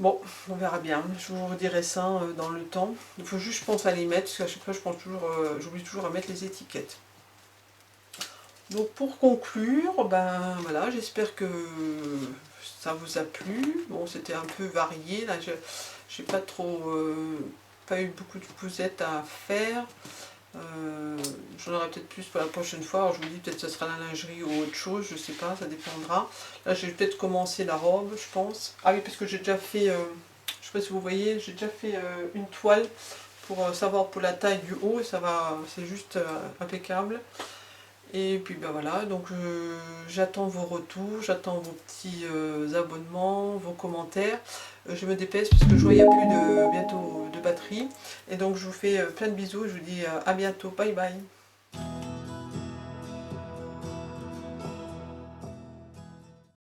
Bon, on verra bien. Je vous redirai ça dans le temps. Il faut juste, je pense, à les mettre, parce qu'à chaque fois je pense toujours, j'oublie toujours à mettre les étiquettes. Donc pour conclure, voilà, j'espère que ça vous a plu. Bon, c'était un peu varié. Là, j'ai pas pas eu beaucoup de poussettes à faire. J'en aurai peut-être plus pour la prochaine fois. Alors je vous dis, peut-être que ce sera la lingerie ou autre chose, je sais pas, ça dépendra. Là j'ai peut-être commencé la robe, je pense. Ah oui, parce que j'ai déjà fait, je sais pas si vous voyez, j'ai déjà fait une toile pour savoir pour la taille du haut, ça va, c'est juste impeccable. Et puis ben voilà, donc j'attends vos retours, j'attends vos petits abonnements, vos commentaires. Je me dépêche parce que je vois qu'il n'y a plus bientôt de batterie. Et donc je vous fais plein de bisous, je vous dis à bientôt, bye bye.